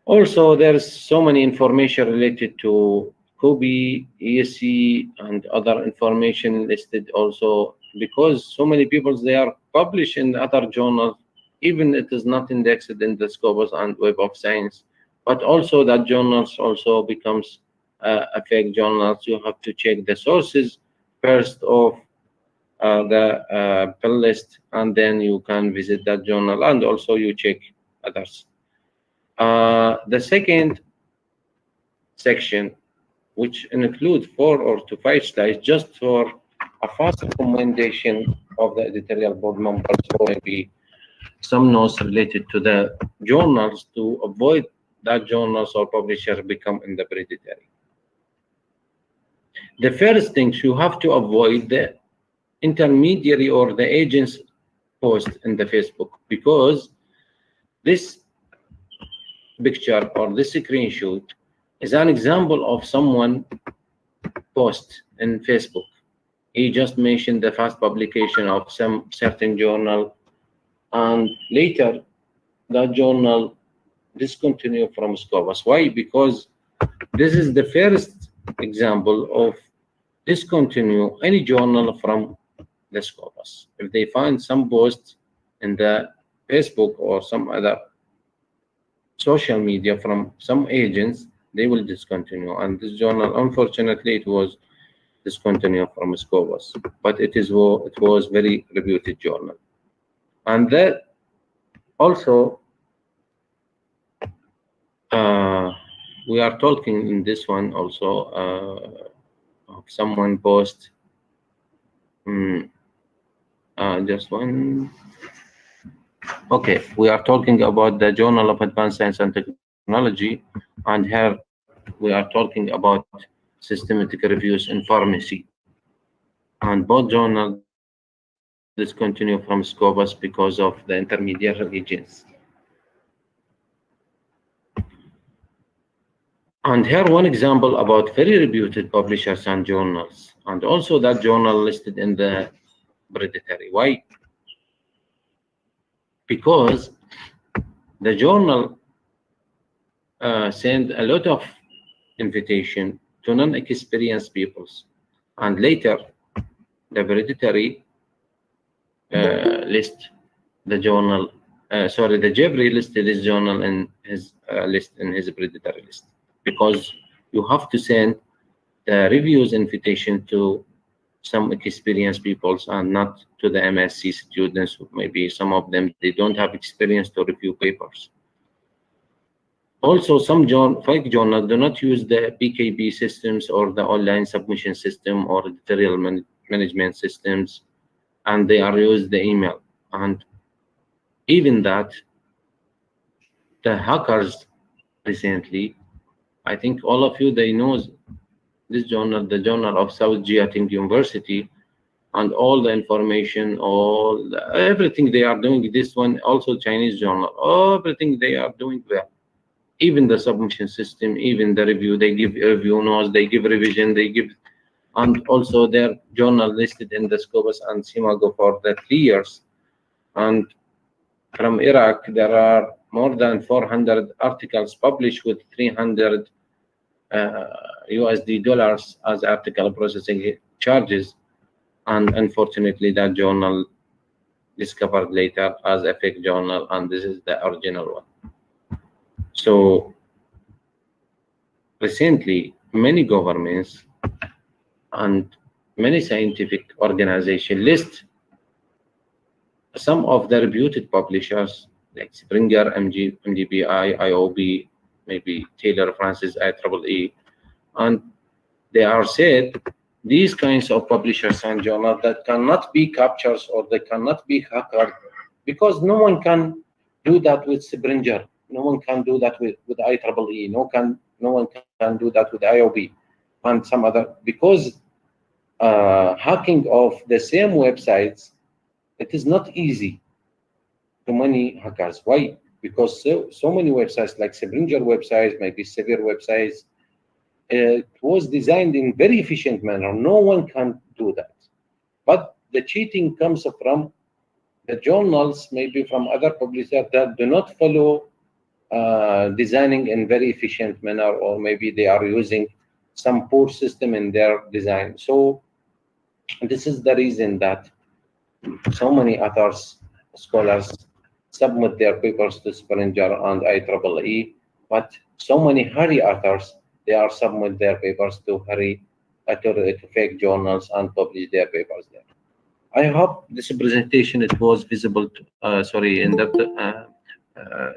Also, there's so many information related to Kobe, ESC, and other information listed also, because so many people, they are published in other journals, even it is not indexed in the Scopus and Web of Science, but also that journals also becomes a fake journals. You have to check the sources first of the pull list, and then you can visit that journal, and also you check others. The second section, which includes 4 or 5 slides, just for a fast recommendation of the editorial board members, or maybe some notes related to the journals to avoid that journals or publishers become in the predatory. The first things you have to avoid the intermediary or the agent's post in the Facebook, because this picture or this screenshot is an example of someone post in Facebook. He just mentioned the fast publication of some certain journal, and later that journal discontinue from Scopus. Why? Because this is the first example of discontinue any journal from the Scopus. If they find some post in the Facebook or some other social media from some agents, they will discontinue. And this journal, unfortunately, it was discontinued from Scopus, but it was very reputed journal. And that also we are talking in this one also of someone post just one. Okay, we are talking about the Journal of Advanced Science and Technology, and here we are talking about systematic reviews in pharmacy. And both journals discontinue from Scopus because of the intermediary agents. And here one example about very reputed publishers and journals, and also that journal listed in the predatory. Why? Because the journal send a lot of invitation to non-experienced peoples, and later the predatory list the journal. The Jeffrey listed this journal in his list, in his predatory list, because you have to send the reviews invitation to some experienced peoples and not to the MSc students. Maybe some of them, they don't have experience to review papers. Also, some fake journals do not use the PKB systems or the online submission system or editorial management systems, and they are used the email. And even that, the hackers recently, I think all of you, they know this journal, the Journal of South Jiating University, and all the information, everything they are doing. This one also Chinese journal, everything they are doing well. Even the submission system, even the review, they give review notes, they give revision, they give, and also their journal listed in the Scopus and Simago for the 3 years. And from Iraq, there are more than 400 articles published with 300 USD dollars as article processing charges. And unfortunately, that journal discovered later as a fake journal, and this is the original one. So recently, many governments and many scientific organizations list some of the reputed publishers like Springer, MGBI, IOB, maybe Taylor Francis, IEEE, and they are said these kinds of publishers and journals that cannot be captured or they cannot be hacked because no one can do that with Springer, no one can do that with IEEE, no one can do that with IOB and some other because hacking of the same websites, it is not easy to many hackers. Why? Because so many websites like Springer websites, maybe severe websites, it was designed in very efficient manner. No one can do that. But the cheating comes from the journals, maybe from other publishers that do not follow designing in very efficient manner, or maybe they are using some poor system in their design. So this is the reason that so many authors, scholars submit their papers to Springer and IEEE, but so many hurry authors, they are submit their papers to to fake journals and publish their papers there. I hope this presentation it was visible, in depth,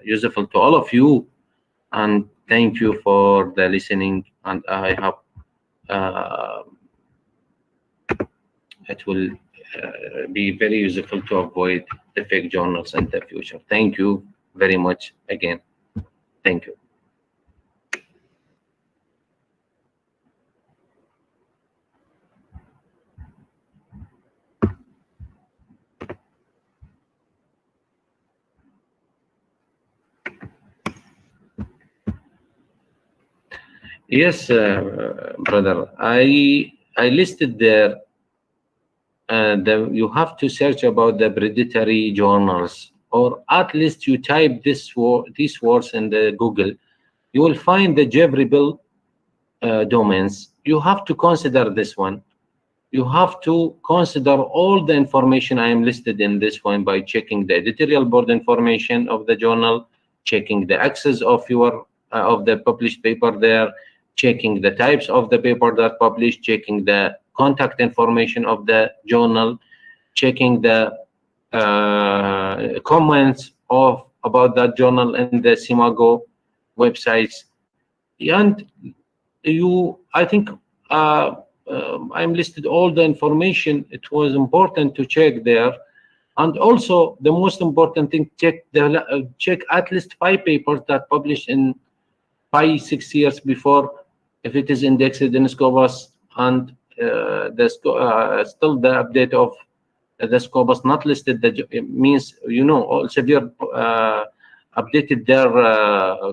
useful to all of you, and thank you for the listening. And I hope it will be very useful to avoid the fake journals in the future. Thank you very much again. Thank you. Yes, brother. I listed there. You have to search about the predatory journals, or at least you type these words in the Google. You will find the jailable domains. You have to consider this one. You have to consider all the information I am listed in this one by checking the editorial board information of the journal, checking the access of your of the published paper there, checking the types of the paper that published, checking the contact information of the journal, checking the comments of about that journal in the Simago websites. And I think I'm listed all the information. It was important to check there. And also the most important thing, check at least 5 papers that published in 5-6 years before, if it is indexed in Scopus, and still the update of the Scopus not listed. That means all severe updated their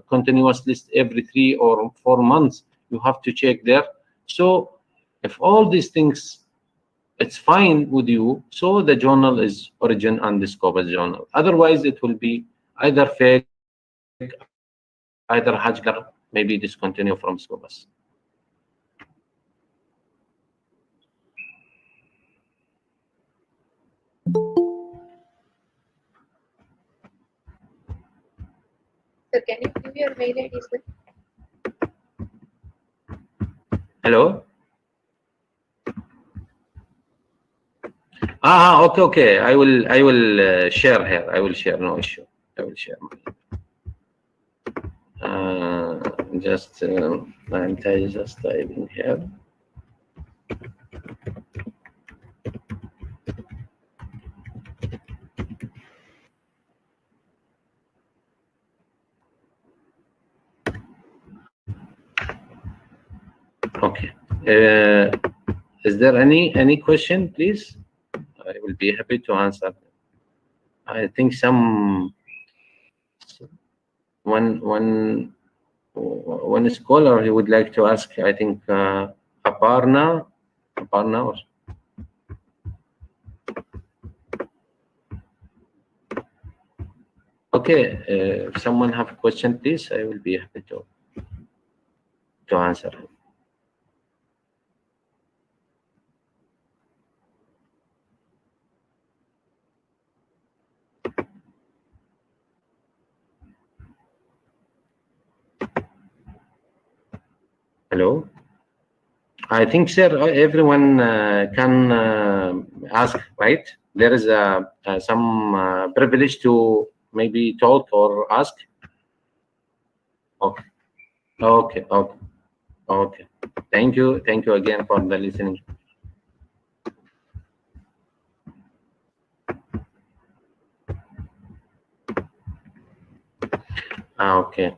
continuous list every 3 or 4 months. You have to check there. So if all these things it's fine with you, so the journal is origin and the Scopus journal. Otherwise, it will be either fake, either Hajgar, maybe discontinue from Scopus. Sir, can you give your mail ID, sir? Hello? Okay. I will share here. I will share, no issue. I will share. I'm just typing here. Okay. Is there any question, please? I will be happy to answer. I think one scholar he would like to ask. I think Aparna or okay. If someone have a question, please, I will be happy to answer. Hello? I think, sir, everyone can ask, right? There is some privilege to maybe talk or ask. Okay, okay, okay, okay. Thank you again for the listening. Okay.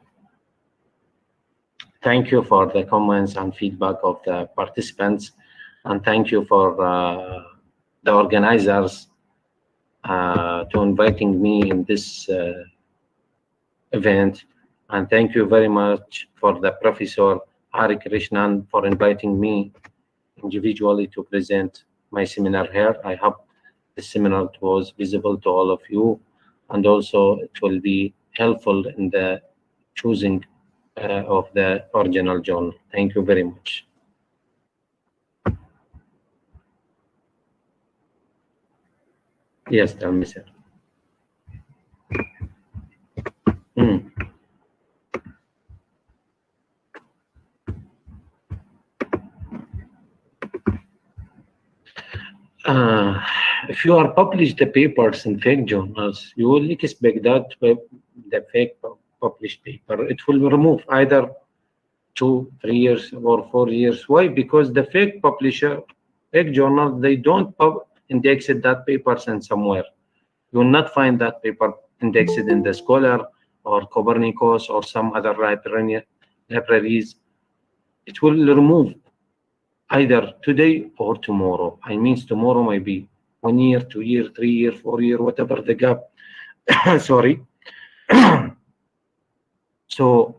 Thank you for the comments and feedback of the participants, and thank you for the organizers to inviting me in this event, and thank you very much for the Professor Hari Krishnan for inviting me individually to present my seminar here. I hope the seminar was visible to all of you, and also it will be helpful in the choosing of the original journal. Thank you very much. Yes, tell me, sir. Mm. If you are published the papers in fake journals, you will expect that the fake published paper, it will remove either 2, 3 years or 4 years. Why? Because the fake publisher, fake journal, they don't index that papers in somewhere. You will not find that paper indexed in the Scholar or Copernicus or some other libraries. It will remove either today or tomorrow. I mean, tomorrow might be 1 year, 2 year, 3 year, 4 year, whatever the gap. Sorry. So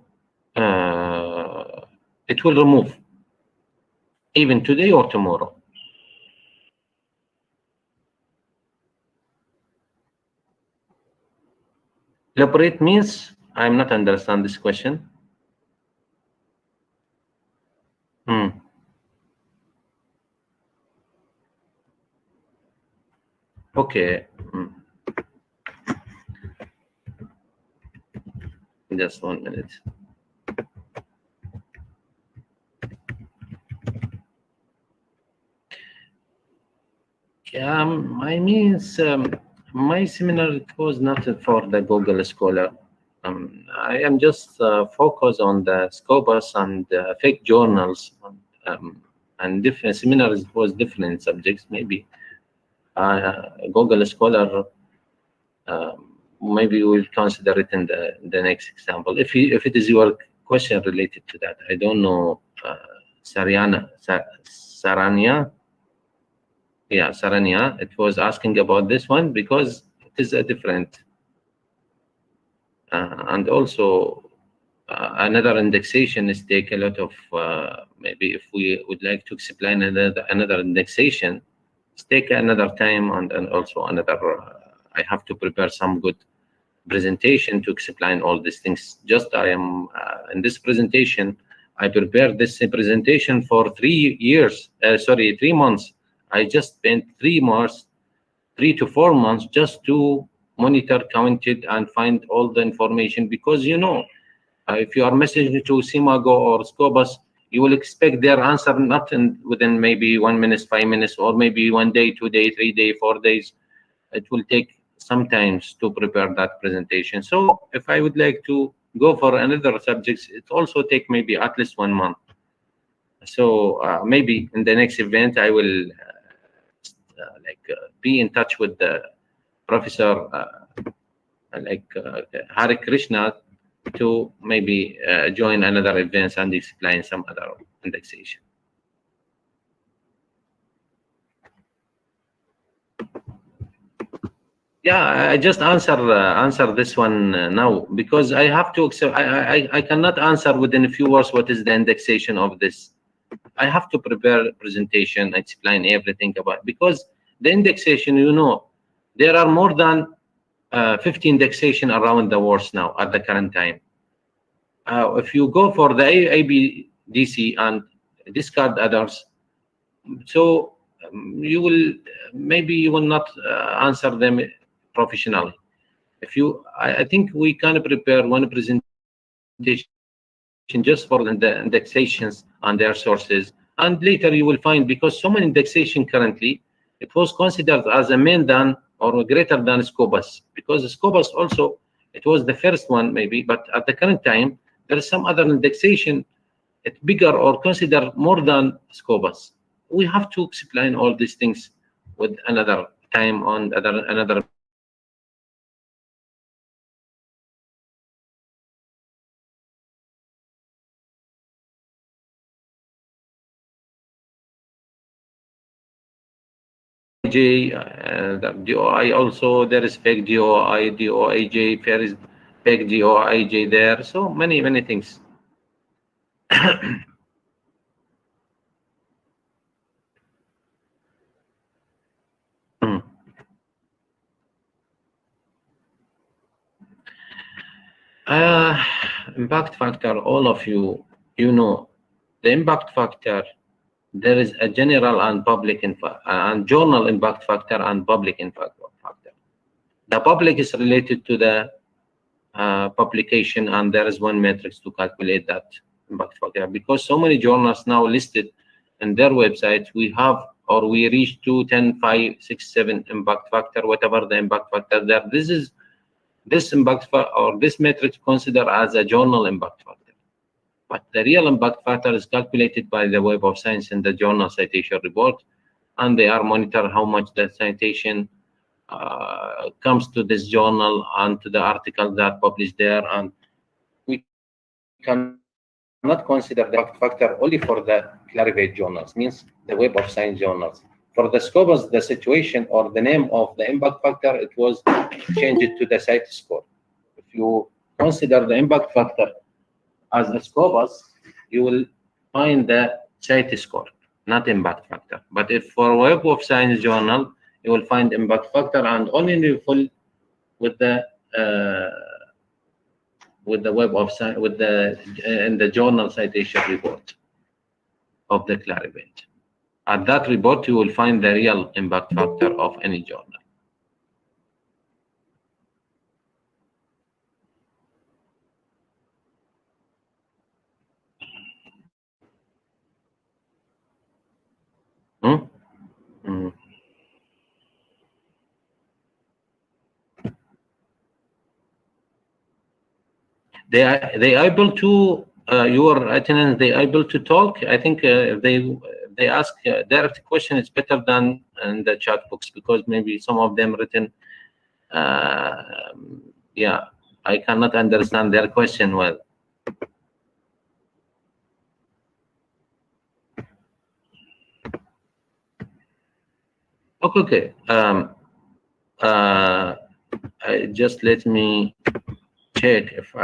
it will remove even today or tomorrow. Elaborate means I'm not understand this question. Okay. Just 1 minute. I mean, my seminar, it was not for the Google Scholar. I am just focused on the Scopus and fake journals, and different seminars was different subjects. Maybe Google Scholar, maybe we'll consider it in the next example. If it is your question related to that, I don't know. Sarania. Yeah, Sarania, it was asking about this one because it is a different. And also another indexation is take a lot of, maybe if we would like to explain another indexation, it's take another time, and also another, I have to prepare some good presentation to explain all these things. Just I am, in this presentation, I prepared this presentation for 3 years, 3 months. I just spent 3 to 4 months just to monitor, count it, and find all the information. Because if you are messaging to Simago or Scopus, you will expect their answer not within maybe 1 minute, 5 minutes, or maybe 1 day, 2 days, 3 days, 4 days. It will take sometimes to prepare that presentation. So if I would like to go for another subjects, it also take maybe at least 1 month. So maybe in the next event, I will be in touch with the Professor Hari Krishna to maybe join another events and explain some other indexation. Yeah, I just answer this one now, because I have to accept. I cannot answer within a few words what is the indexation of this. I have to prepare a presentation, explain everything about, because the indexation, there are more than 50 indexation around the world now at the current time. If you go for the ABDC and discard others, so you will not answer them professionally. I think we can prepare one presentation just for the indexations and their sources, And later you will find, because so many indexation currently, it was considered as a main than or greater than Scopus, because Scopus also, it was the first one maybe, but at the current time, there is some other indexation, it's bigger or considered more than Scopus. We have to explain all these things with another time on another. J, the DOI also, there is fake DOI, DOIJ, there is fake DOIJ there. So many things. Hmm. Impact factor, all of you know, the impact factor, there is a general and public and journal impact factor and public impact factor. The public is related to the publication, and there is one matrix to calculate that impact factor, because so many journals now listed in their website, we have, or we reach 2, 10, 5, 6, 7 impact factor, whatever the impact factor there. This impact or this matrix considered as a journal impact factor. But the real impact factor is calculated by the Web of Science in the journal citation report, and they are monitor how much the citation comes to this journal and to the article that published there. And we cannot consider the impact factor only for the Clarivate journals, means the Web of Science journals. For the Scopus, the situation or the name of the impact factor, it was changed to the site score. If you consider the impact factor as the Scopus, you will find the site score, not impact factor. But if for Web of Science journal, you will find impact factor and only full with the Web of Science, with the in the journal citation report of the Clarivate. At that report, you will find the real impact factor of any journal. They are able to your attendance. They are able to talk. I think they ask direct question. It's better than in the chat box, because maybe some of them written. Yeah, I cannot understand their question well. Okay. Just let me check if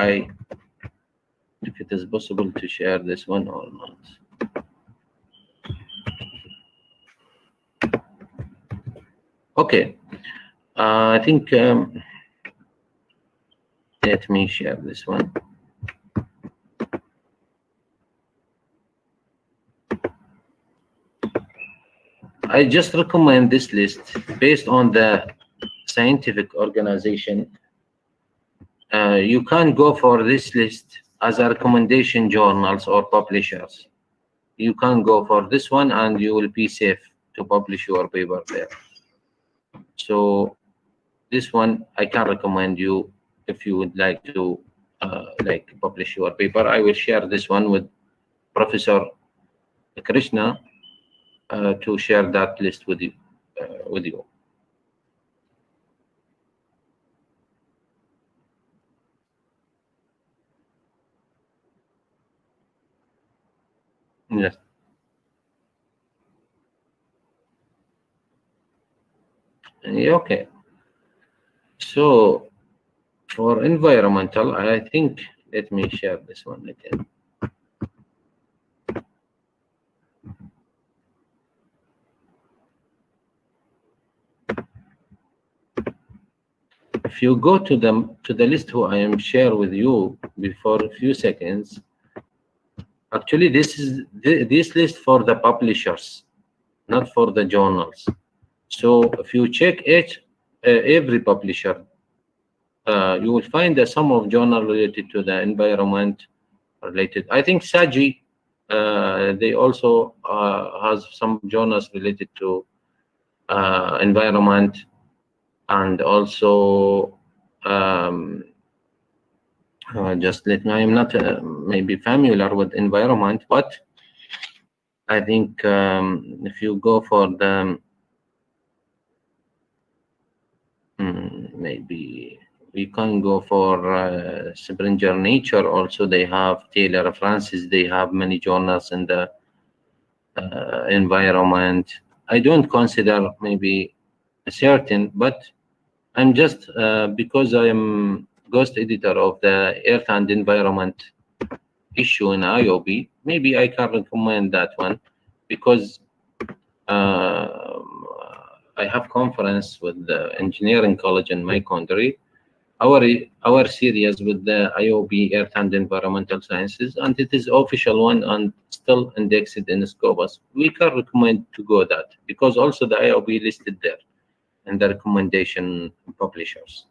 it is possible to share this one or not. Okay. I think let me share this one. I just recommend this list based on the scientific organization. You can go for this list as a recommendation journals or publishers. You can go for this one and you will be safe to publish your paper there. So this one I can recommend you if you would like to publish your paper. I will share this one with Professor Krishna to share that list with you. Yes. Okay. So for environmental, I think, let me share this one again. If you go to the list who I am share with you before a few seconds, actually this is this list for the publishers, not for the journals. So if you check every publisher, you will find that some of journal related to the environment related. I think SAGI they also has some journals related to environment, and also just let me, I'm not maybe familiar with environment, but I think if you go for the maybe we can go for Springer Nature. Also, they have Taylor Francis. They have many journals in the environment. I don't consider maybe certain, but I'm just because I am ghost editor of the Earth and Environment issue in IOB. Maybe I can recommend that one because I have conference with the engineering college in my country. Our series with the IOB Earth and Environmental Sciences, and it is official one and still indexed in Scopus. We can recommend to go that because also the IOB listed there in the recommendation publishers.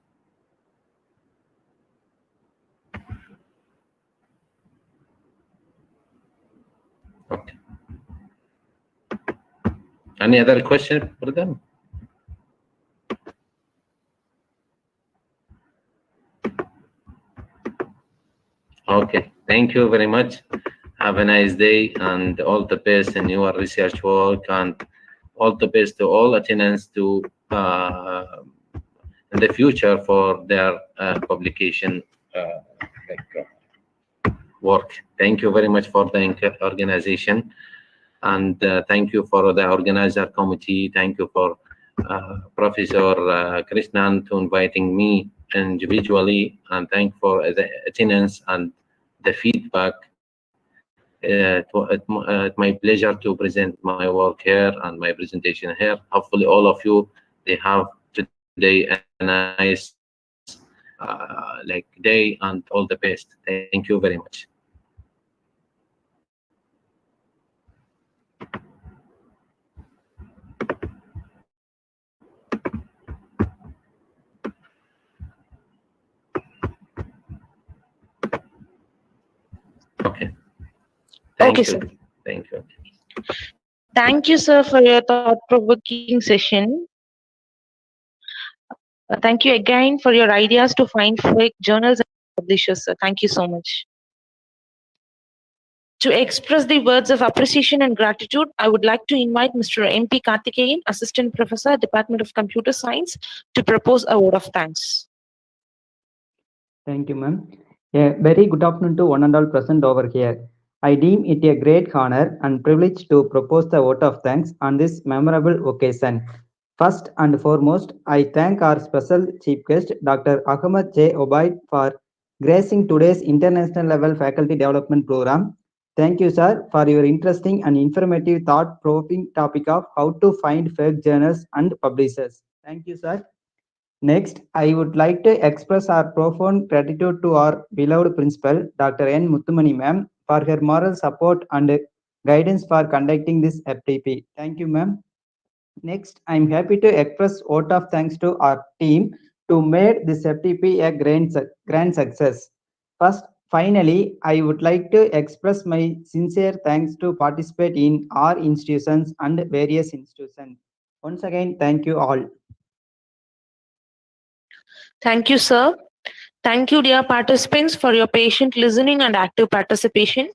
Okay. Any other question for them? Okay, thank you very much. Have a nice day and all the best in your research work, and all the best to all attendants to in the future for their publication work. Thank you very much for the organization, and thank you for the organizer committee. Thank you for Professor Krishnan to inviting me individually, and thank for the attendance and the feedback. It's my pleasure to present my work here and my presentation here. Hopefully all of you, they have today a nice like day, and all the best. Thank you very much. Okay. Thank Okay, you. sir. Thank you. Thank you, sir, for your thought-provoking session. Thank you again for your ideas to find fake journals and publishers, sir. Thank you so much. To express the words of appreciation and gratitude, I would like to invite Mr. M.P. Karthikeyan, Assistant Professor, Department of Computer Science, to propose a vote of thanks. Thank you, ma'am. A very good afternoon to one and all present over here. I deem it a great honor and privilege to propose the vote of thanks on this memorable occasion. First and foremost, I thank our special chief guest, Dr. Ahmed J Obaid, for gracing today's international level faculty development program. Thank you, sir, for your interesting and informative thought-provoking topic of how to find fake journals and publishers. Thank you, sir. Next, I would like to express our profound gratitude to our beloved principal, Dr. N. Mutthumani ma'am, for her moral support and guidance for conducting this FTP. Thank you, ma'am. Next, I'm happy to express vote of thanks to our team to make this FTP a grand success. First, finally, I would like to express my sincere thanks to participate in our institutions and various institutions. Once again, thank you all. Thank you, sir. Thank you, dear participants, for your patient listening and active participation.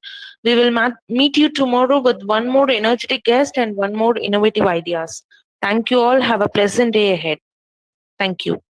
We will meet you tomorrow with one more energetic guest and one more innovative ideas. Thank you all. Have a pleasant day ahead. Thank you.